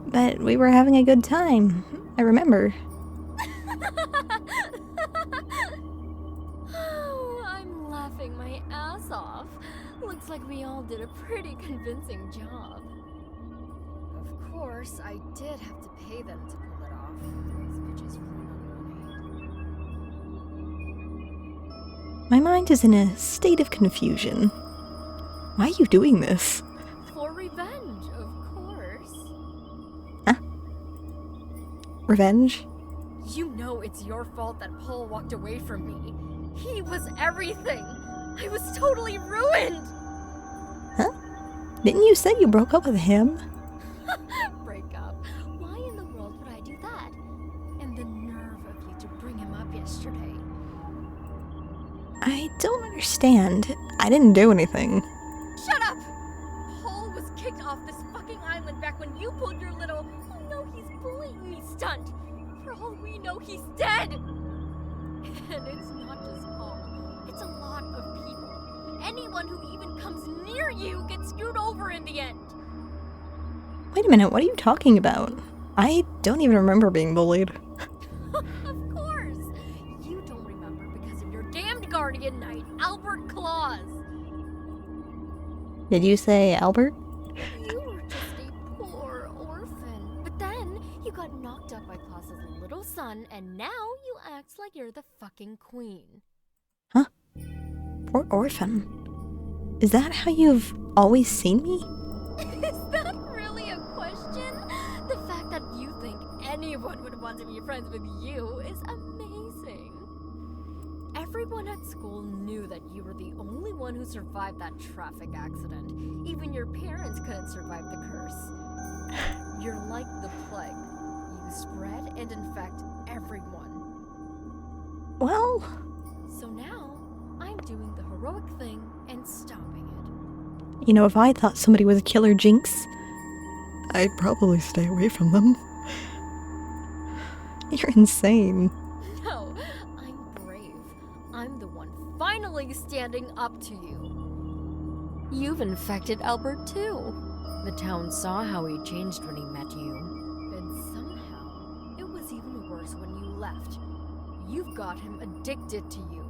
But we were having a good time. I remember. Oh, I'm laughing my ass off. Looks like we all did a pretty convincing job. Of course, I did have to pay them to pull it off. Those bitches run on money. My mind is in a state of confusion. Why are you doing this? For revenge, of course. Huh? Revenge? You know it's your fault that Paul walked away from me. He was everything. I was totally ruined. Huh? Didn't you say you broke up with him? Break up? Why in the world would I do that? And the nerve of you to bring him up yesterday. I don't understand. I didn't do anything. Shut up! Paul was kicked off this fucking island back when you pulled your little, oh no, he's bullying me stunt. For all we know, he's dead! And it's not just Paul. It's a lot of people. Anyone who even comes near you gets screwed over in the end. Wait a minute, what are you talking about? I don't even remember being bullied. Of course! You don't remember because of your damned guardian knight, Albert Claus. Did you say Albert? You were just a poor orphan. But then, you got knocked up by Claus's little son, and now you act like you're the fucking queen. Huh? Poor orphan. Is that how you've always seen me? Is that really a question? The fact that you think anyone would want to be friends with you is amazing. Everyone at school knew that you were the only one who survived that traffic accident. Even your parents couldn't survive the curse. You're like the plague. You spread and infect everyone. Well... So now, I'm doing the heroic thing and stopping it. You know, if I thought somebody was a killer jinx, I'd probably stay away from them. You're insane. No, I'm brave. I'm the one finally standing up to you. You've infected Albert too. The town saw how he changed when he met you. And somehow, it was even worse when you left. You've got him addicted to you.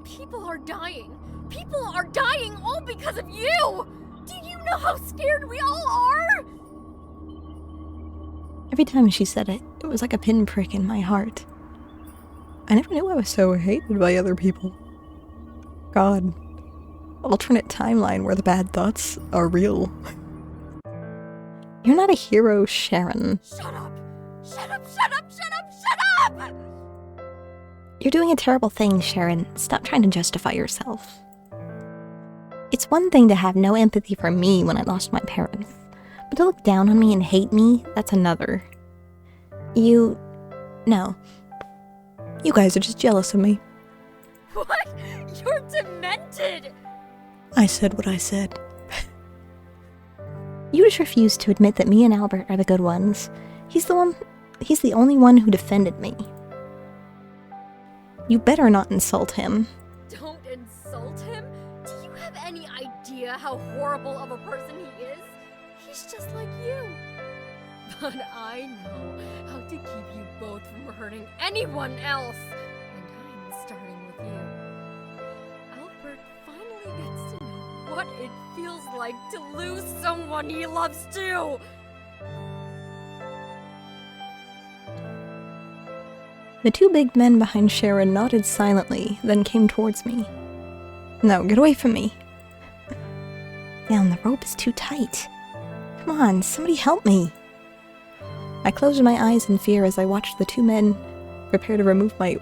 People are dying. People are dying all because of you! Do you know how scared we all are? Every time she said it, it was like a pinprick in my heart. I never knew I was so hated by other people. God. Alternate timeline where the bad thoughts are real. You're not a hero, Sharon. Shut up! Shut up, shut up, shut up, shut up! You're doing a terrible thing, Sharon. Stop trying to justify yourself. It's one thing to have no empathy for me when I lost my parents, but to look down on me and hate me, that's another. No. You guys are just jealous of me. What? You're demented! I said what I said. You just refuse to admit that me and Albert are the good ones. He's the only one who defended me. You better not insult him. Don't insult him? Do you have any idea how horrible of a person he is? He's just like you. But I know how to keep you both from hurting anyone else. And I'm starting with you. Albert finally gets to know what it feels like to lose someone he loves too. The two big men behind Sharon nodded silently, then came towards me. No, get away from me. Man, the rope is too tight. Come on, somebody help me. I closed my eyes in fear as I watched the two men prepare to remove my,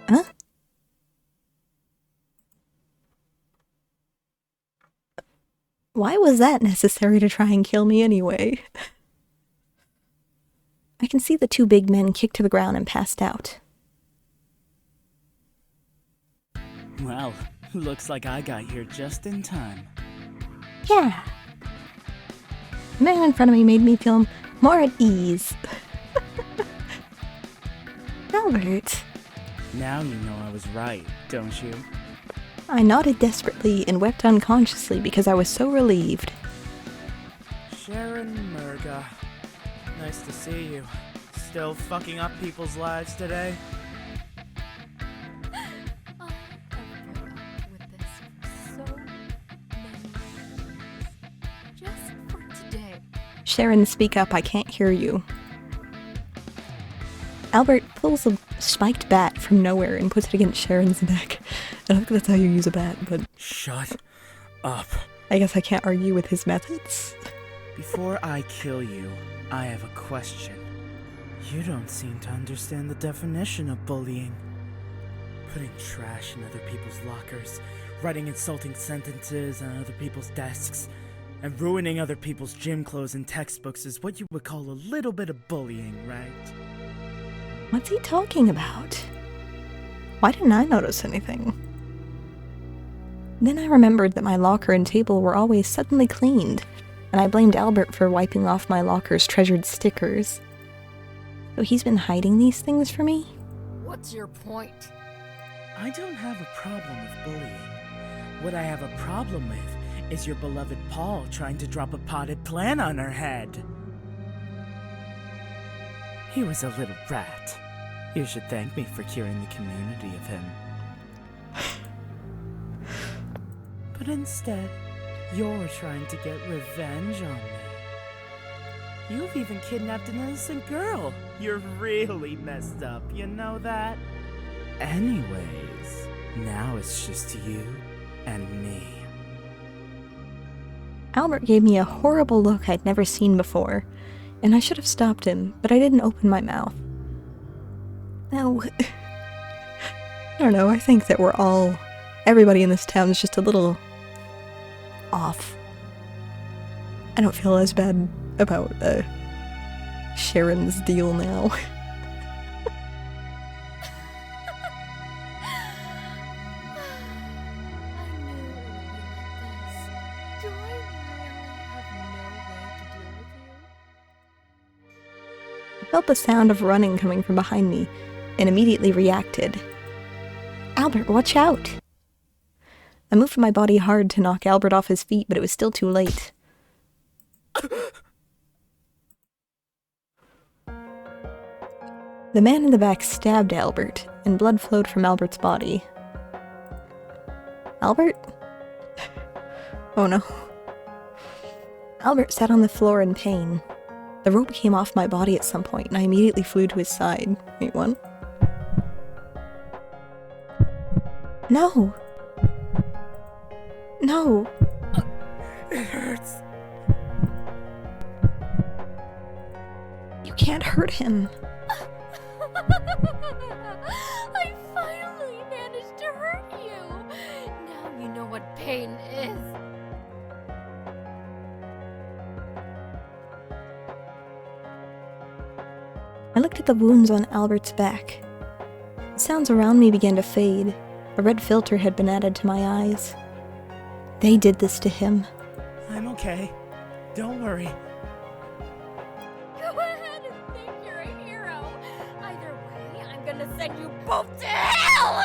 Huh? Why was that necessary to try and kill me anyway? I can see the two big men kick to the ground and passed out. Well, looks like I got here just in time. Yeah. The man in front of me made me feel more at ease. Albert. Now you know I was right, don't you? I nodded desperately and wept unconsciously because I was so relieved. Sharon Murga. Nice to see you. Still fucking up people's lives today? I have put up with this for so many years. Just for today. Sharon, speak up, I can't hear you. Albert pulls a spiked bat from nowhere and puts it against Sharon's neck. I don't think that's how you use a bat, but... Shut up. I guess I can't argue with his methods. Before I kill you, I have a question. You don't seem to understand the definition of bullying. Putting trash in other people's lockers, writing insulting sentences on other people's desks, and ruining other people's gym clothes and textbooks is what you would call a little bit of bullying, right? What's he talking about? Why didn't I notice anything? Then I remembered that my locker and table were always suddenly cleaned, and I blamed Albert for wiping off my locker's treasured stickers. So he's been hiding these things from me? What's your point? I don't have a problem with bullying. What I have a problem with is your beloved Paul trying to drop a potted plant on her head. He was a little brat. You should thank me for curing the community of him. But instead, you're trying to get revenge on me. You've even kidnapped an innocent girl. You're really messed up, you know that? Anyways, now it's just you and me. Albert gave me a horrible look I'd never seen before, and I should have stopped him, but I didn't open my mouth. Now, I don't know, I think that everybody in this town is just a little off. I don't feel as bad about Sharon's deal now. I felt the sound of running coming from behind me, and immediately reacted. Albert, watch out! I moved my body hard to knock Albert off his feet, but it was still too late. The man in the back stabbed Albert, and blood flowed from Albert's body. Albert? Oh no. Albert sat on the floor in pain. The rope came off my body at some point, and I immediately flew to his side. Wait, what? No! No! It hurts. You can't hurt him. I finally managed to hurt you! Now you know what pain is. I looked at the wounds on Albert's back. The sounds around me began to fade. A red filter had been added to my eyes. They did this to him. I'm okay. Don't worry. Go ahead and think you're a hero. Either way, I'm gonna send you both to hell!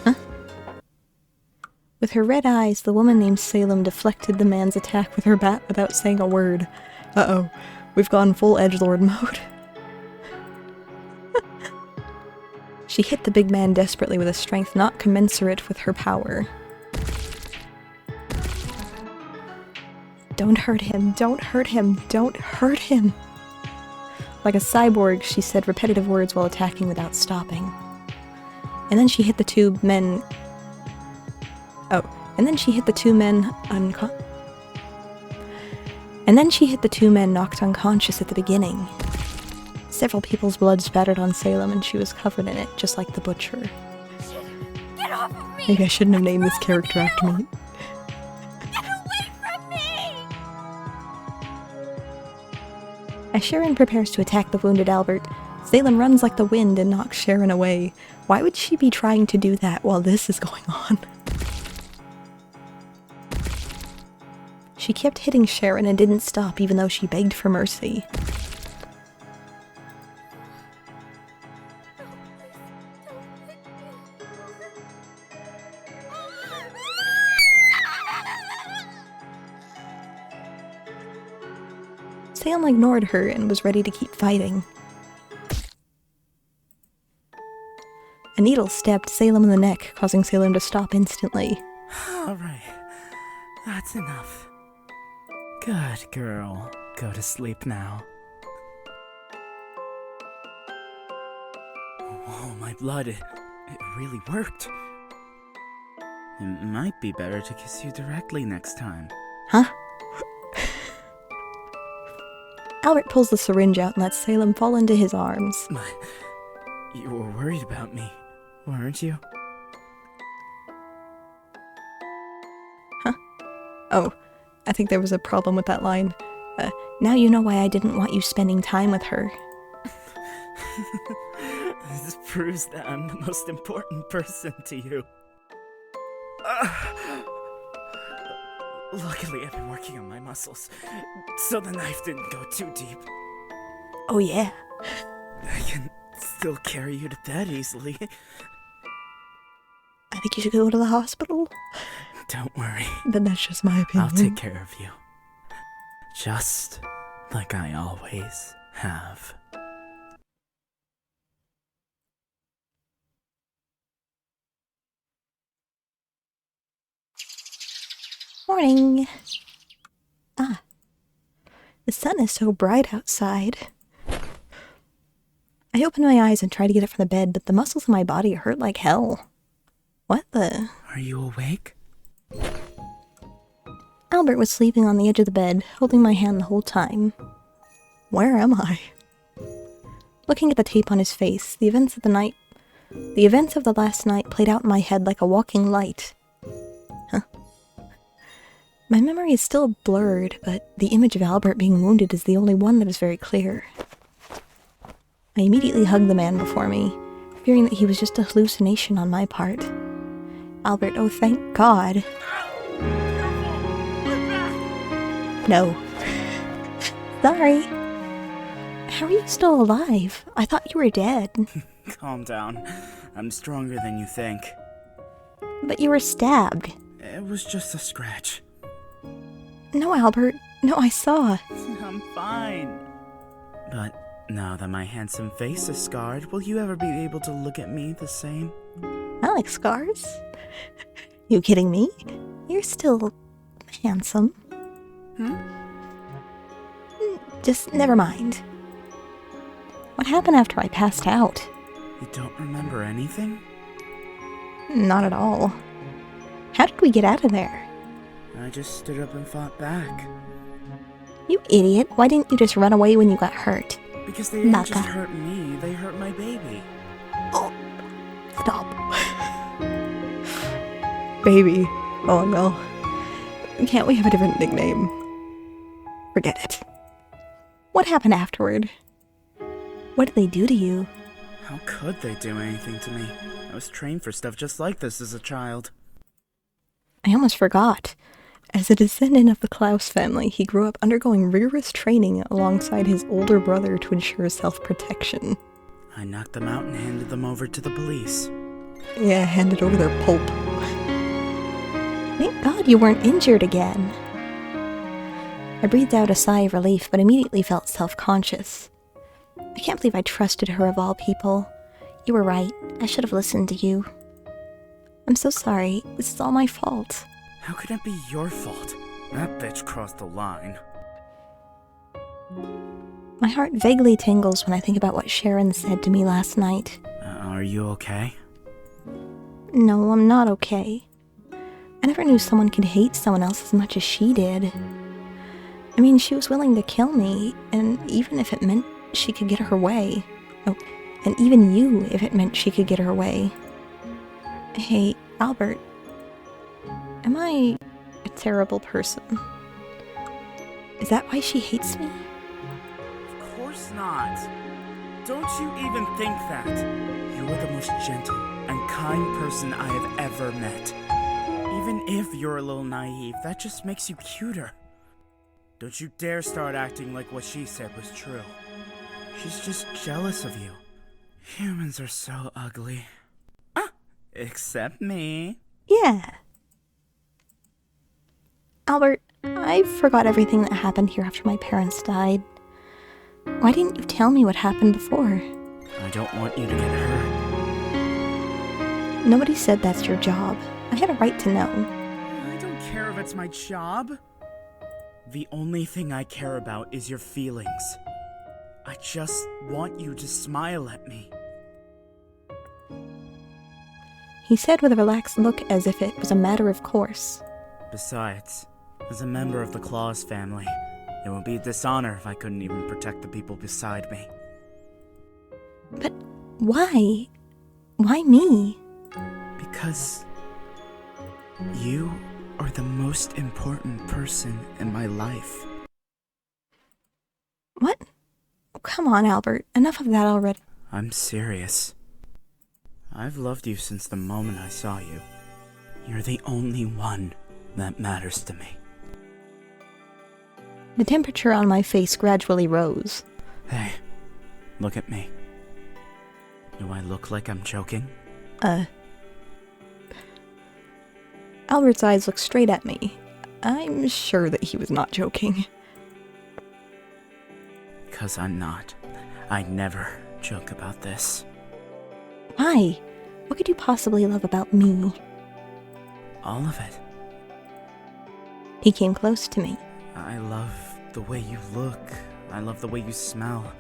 Huh? With her red eyes, the woman named Salem deflected the man's attack with her bat without saying a word. Uh-oh, we've gone full edgelord mode. She hit the big man desperately with a strength not commensurate with her power. Don't hurt him, don't hurt him, don't hurt him! Like a cyborg, she said repetitive words while attacking without stopping. And then she hit the two men... Oh, and then she hit the two men And then she hit the two men knocked unconscious at the beginning. Several people's blood spattered on Salem and she was covered in it, just like the butcher. Get off of me! Maybe I shouldn't have named this character after me. Get away from me! As Sharon prepares to attack the wounded Albert, Salem runs like the wind and knocks Sharon away. Why would she be trying to do that while this is going on? She kept hitting Sharon and didn't stop even though she begged for mercy. Salem ignored her and was ready to keep fighting. A needle stabbed Salem in the neck, causing Salem to stop instantly. Alright, that's enough. Good girl. Go to sleep now. Oh, my blood. It really worked. It might be better to kiss you directly next time. Huh? Albert pulls the syringe out and lets Salem fall into his arms. You were worried about me, weren't you? Huh? Oh, I think there was a problem with that line. Now you know why I didn't want you spending time with her. This proves that I'm the most important person to you. Luckily, I've been working on my muscles, so the knife didn't go too deep. Oh yeah. I can still carry you to bed easily. I think you should go to the hospital. Don't worry. But that's just my opinion. I'll take care of you. Just like I always have. Morning. Ah. The sun is so bright outside. I open my eyes and try to get up from the bed, but the muscles in my body hurt like hell. What the? Are you awake? Albert was sleeping on the edge of the bed, holding my hand the whole time. Where am I? Looking at the tape on his face, the events of the last night played out in my head like a walking light. Huh. My memory is still blurred, but the image of Albert being wounded is the only one that is very clear. I immediately hugged the man before me, fearing that he was just a hallucination on my part. Albert, oh thank God. No. Sorry. How are you still alive? I thought you were dead. Calm down. I'm stronger than you think. But you were stabbed. It was just a scratch. No, Albert. No, I saw. I'm fine. But now that my handsome face is scarred, will you ever be able to look at me the same? I like scars. You kidding me? You're still handsome. Just never mind. What happened after I passed out? You don't remember anything? Not at all. How did we get out of there? I just stood up and fought back. You idiot. Why didn't you just run away when you got hurt? Because they didn't just hurt me, they hurt my baby. Oh, stop. Baby. Oh no. Can't we have a different nickname? Forget it. What happened afterward? What did they do to you? How could they do anything to me? I was trained for stuff just like this as a child. I almost forgot. As a descendant of the Klaus family, he grew up undergoing rigorous training alongside his older brother to ensure self-protection. I knocked them out and handed them over to the police. Yeah, handed over their pulp. Thank God you weren't injured again. I breathed out a sigh of relief, but immediately felt self-conscious. I can't believe I trusted her of all people. You were right. I should have listened to you. I'm so sorry. This is all my fault. How could it be your fault? That bitch crossed the line. My heart vaguely tingles when I think about what Sharon said to me last night. Are you okay? No, I'm not okay. I never knew someone could hate someone else as much as she did. I mean, she was willing to kill me, and even if it meant she could get her way. Oh, and even you if it meant she could get her way. Hey, Albert. Am I a terrible person? Is that why she hates me? Of course not. Don't you even think that. You are the most gentle and kind person I have ever met. Even if you're a little naive, that just makes you cuter. Don't you dare start acting like what she said was true. She's just jealous of you. Humans are so ugly. Except me. Yeah. Albert, I forgot everything that happened here after my parents died. Why didn't you tell me what happened before? I don't want you to get hurt. Nobody said that's your job. I had a right to know. I don't care if it's my job. The only thing I care about is your feelings. I just want you to smile at me. He said with a relaxed look as if it was a matter of course. Besides, as a member of the Claus family, it would be a dishonor if I couldn't even protect the people beside me. But why? Why me? Because you are the most important person in my life. What? Come on, Albert. Enough of that already. I'm serious. I've loved you since the moment I saw you. You're the only one that matters to me. The temperature on my face gradually rose. Hey, look at me. Do I look like I'm joking? Albert's eyes looked straight at me. I'm sure that he was not joking. 'Cause I'm not. I'd never joke about this. Why? What could you possibly love about me? All of it. He came close to me. I love the way you look. I love the way you smell.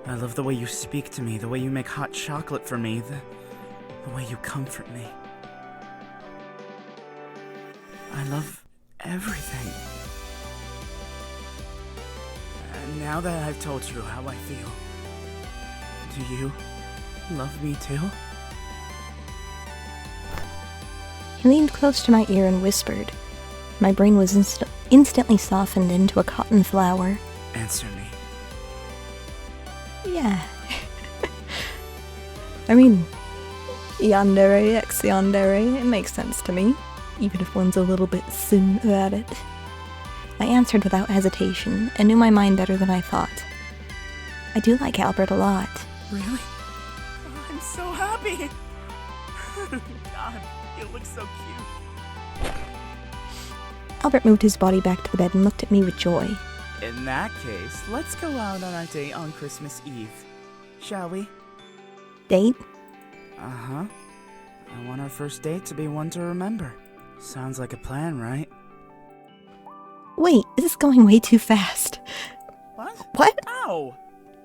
I love the way you speak to me, the way you make hot chocolate for me, the way you comfort me. I love everything. And now that I've told you how I feel, do you love me too? He leaned close to my ear and whispered. My brain was instantly softened into a cotton flower. Answer me. Yeah. I mean, Yandere ex Yandere, it makes sense to me, even if one's a little bit soon about it. I answered without hesitation, and knew my mind better than I thought. I do like Albert a lot. Really? Oh, I'm so happy! God, you look so cute. Albert moved his body back to the bed and looked at me with joy. In that case, let's go out on our date on Christmas Eve. Shall we? Date? Uh-huh. I want our first date to be one to remember. Sounds like a plan, right? Wait, this is going way too fast. What? What? Ow!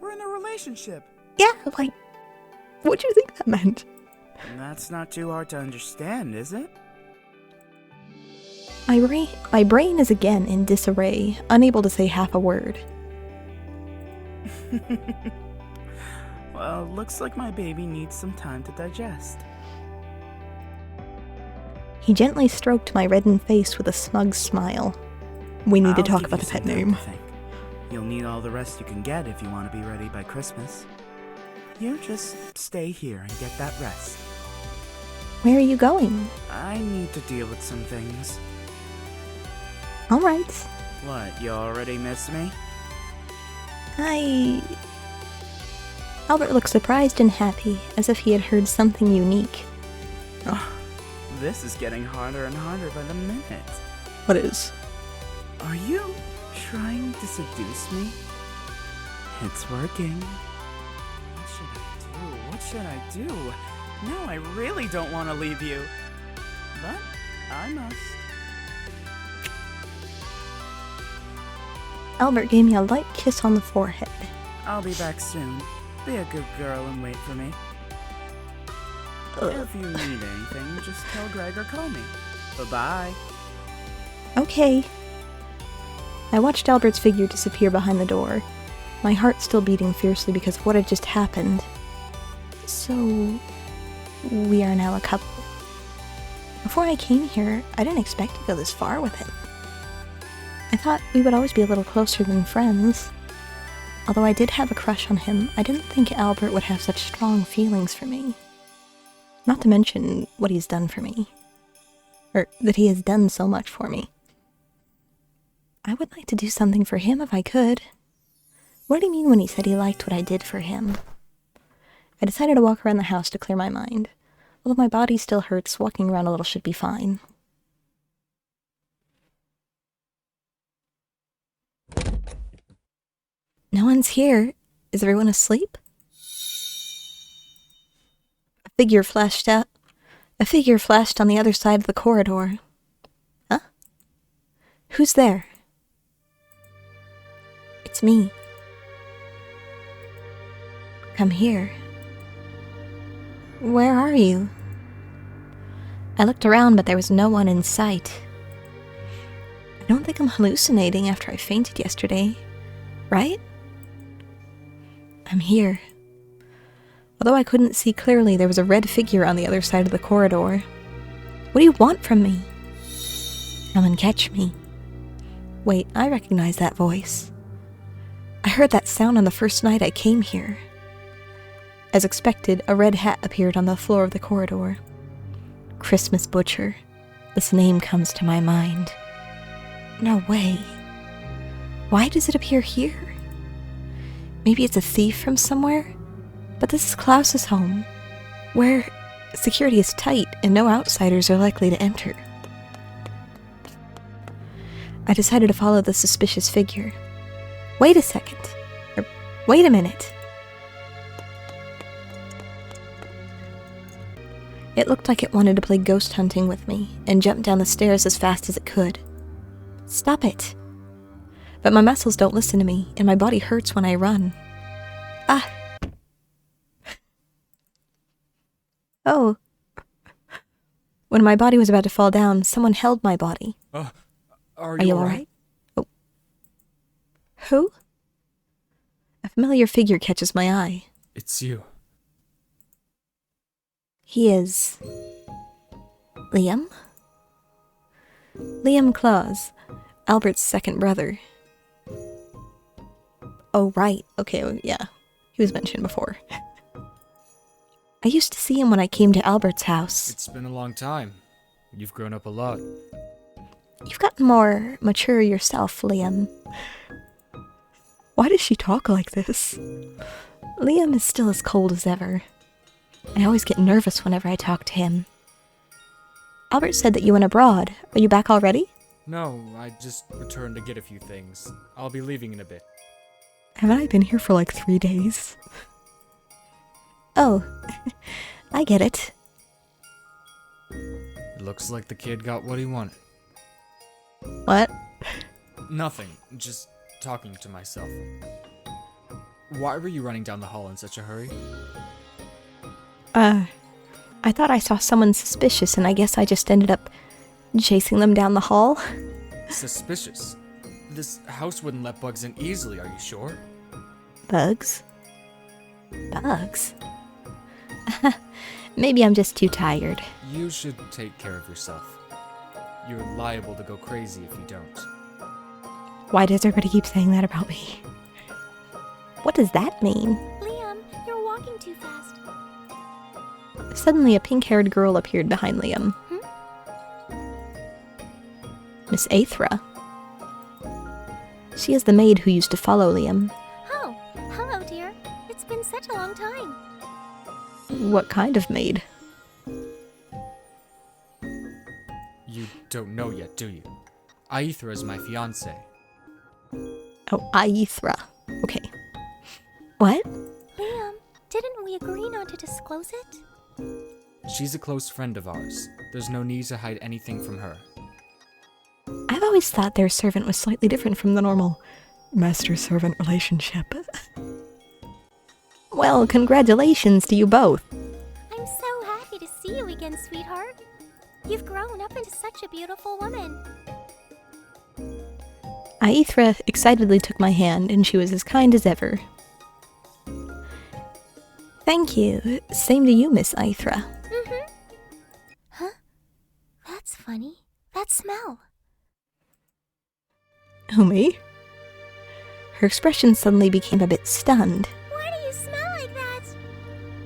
We're in a relationship. Yeah, like, what do you think that meant? That's not too hard to understand, is it? My brain is again in disarray, unable to say half a word. Well, looks like my baby needs some time to digest. He gently stroked my reddened face with a smug smile. We need to I'll talk give about you the pet some time name. to think. You'll need all the rest you can get if you want to be ready by Christmas. You just stay here and get that rest. Where are you going? I need to deal with some things. Alright. What, you already miss me? Albert looked surprised and happy, as if he had heard something unique. Oh, this is getting harder and harder by the minute. What is? Are you trying to seduce me? It's working. What should I do? What should I do? Now I really don't want to leave you. But I must. Albert gave me a light kiss on the forehead. I'll be back soon. Be a good girl and wait for me. If you need anything, just tell Greg or call me. Bye-bye. Okay. I watched Albert's figure disappear behind the door, my heart still beating fiercely because of what had just happened. So, we are now a couple. Before I came here, I didn't expect to go this far with him. I thought we would always be a little closer than friends. Although I did have a crush on him, I didn't think Albert would have such strong feelings for me. Not to mention what he's done for me. Or that he has done so much for me. I would like to do something for him if I could. What did he mean when he said he liked what I did for him? I decided to walk around the house to clear my mind. Although my body still hurts, walking around a little should be fine. No one's here. Is everyone asleep? A figure flashed out. A figure flashed on the other side of the corridor. Huh? Who's there? It's me. Come here. Where are you? I looked around, but there was no one in sight. I don't think I'm hallucinating after I fainted yesterday, right? I'm here. Although I couldn't see clearly, there was a red figure on the other side of the corridor. What do you want from me? Come and catch me. Wait, I recognize that voice. I heard that sound on the first night I came here. As expected, a red hat appeared on the floor of the corridor. Christmas Butcher. This name comes to my mind. No way. Why does it appear here? Maybe it's a thief from somewhere? But this is Klaus's home, where security is tight and no outsiders are likely to enter. I decided to follow the suspicious figure. Wait a second. Or, wait a minute. It looked like it wanted to play ghost hunting with me and jumped down the stairs as fast as it could. Stop it. But my muscles don't listen to me, and my body hurts when I run. Ah! Oh. When my body was about to fall down, someone held my body. Are you alright? Oh. Who? A familiar figure catches my eye. It's you. He is... Liam? Liam Claus, Albert's second brother. Oh, right. Okay, yeah. He was mentioned before. I used to see him when I came to Albert's house. It's been a long time. You've grown up a lot. You've gotten more mature yourself, Liam. Why does she talk like this? Liam is still as cold as ever. I always get nervous whenever I talk to him. Albert said that you went abroad. Are you back already? No, I just returned to get a few things. I'll be leaving in a bit. Haven't I been here for like 3 days? Oh, I get it. It looks like the kid got what he wanted. What? Nothing, just talking to myself. Why were you running down the hall in such a hurry? I thought I saw someone suspicious and I guess I just ended up chasing them down the hall. Suspicious? This house wouldn't let bugs in easily, are you sure? Bugs? Bugs? Maybe I'm just too tired. You should take care of yourself. You're liable to go crazy if you don't. Why does everybody keep saying that about me? What does that mean? Liam, you're walking too fast. Suddenly a pink-haired girl appeared behind Liam. Miss Aethra. She is the maid who used to follow Liam. Oh, hello, dear. It's been such a long time. What kind of maid? You don't know yet, do you? Aethra is my fiancée. Oh, Aethra. Okay. What? Liam, Didn't we agree not to disclose it? She's a close friend of ours. There's no need to hide anything from her. I've always thought their servant was slightly different from the normal master-servant relationship. Well, congratulations to you both. I'm so happy to see you again, sweetheart. You've grown up into such a beautiful woman. Aethra excitedly took my hand, and she was as kind as ever. Thank you. Same to you, Miss Aethra. Huh? That's funny. That smell. Who, me? Her expression suddenly became a bit stunned. Why do you smell like that?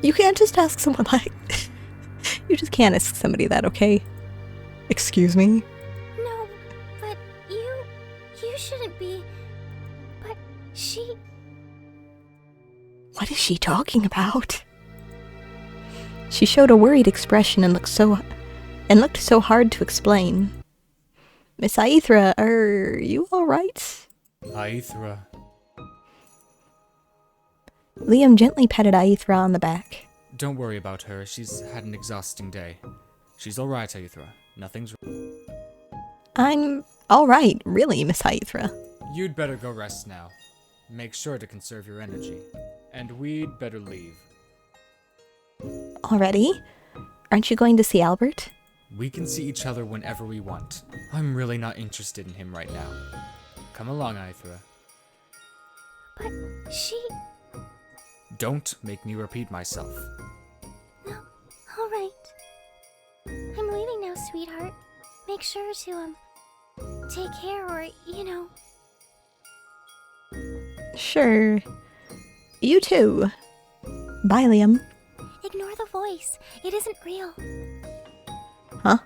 You can't just ask someone like... You just can't ask somebody that, okay? Excuse me? No, but you shouldn't be... But she... What is she talking about? She showed a worried expression and looked so hard to explain. Miss Aethra, are you alright? Aethra. Liam gently patted Aethra on the back. Don't worry about her. She's had an exhausting day. She's alright, Aethra. Nothing's wrong. I'm alright, really, Miss Aethra. You'd better go rest now. Make sure to conserve your energy. And we'd better leave. Already? Aren't you going to see Albert? We can see each other whenever we want. I'm really not interested in him right now. Come along, Aethra. But she... Don't make me repeat myself. No, alright. I'm leaving now, sweetheart. Make sure to, take care or, you know... Sure. You too. Bye, Liam. Ignore the voice. It isn't real. Huh?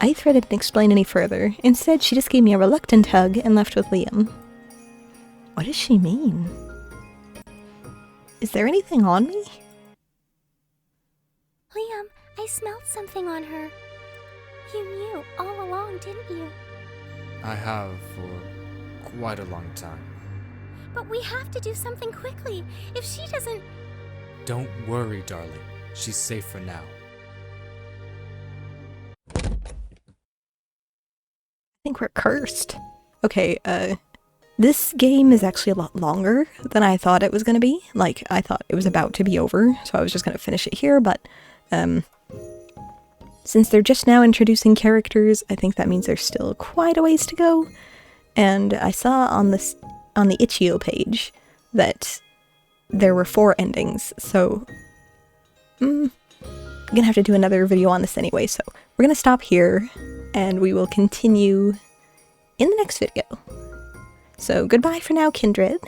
Aethra didn't explain any further. Instead, she just gave me a reluctant hug and left with Liam. What does she mean? Is there anything on me? Liam, I smelled something on her. You knew all along, didn't you? I have for quite a long time. But we have to do something quickly. If she doesn't... Don't worry, darling. She's safe for now. I think we're cursed. Okay, this game is actually a lot longer than I thought it was gonna be. Like, I thought it was about to be over, so I was just gonna finish it here, but, since they're just now introducing characters, I think that means there's still quite a ways to go. And I saw on the Itchio page that there were 4 endings, so I'm gonna have to do another video on this anyway, so we're gonna stop here, and we will continue in the next video. So goodbye for now, kindred.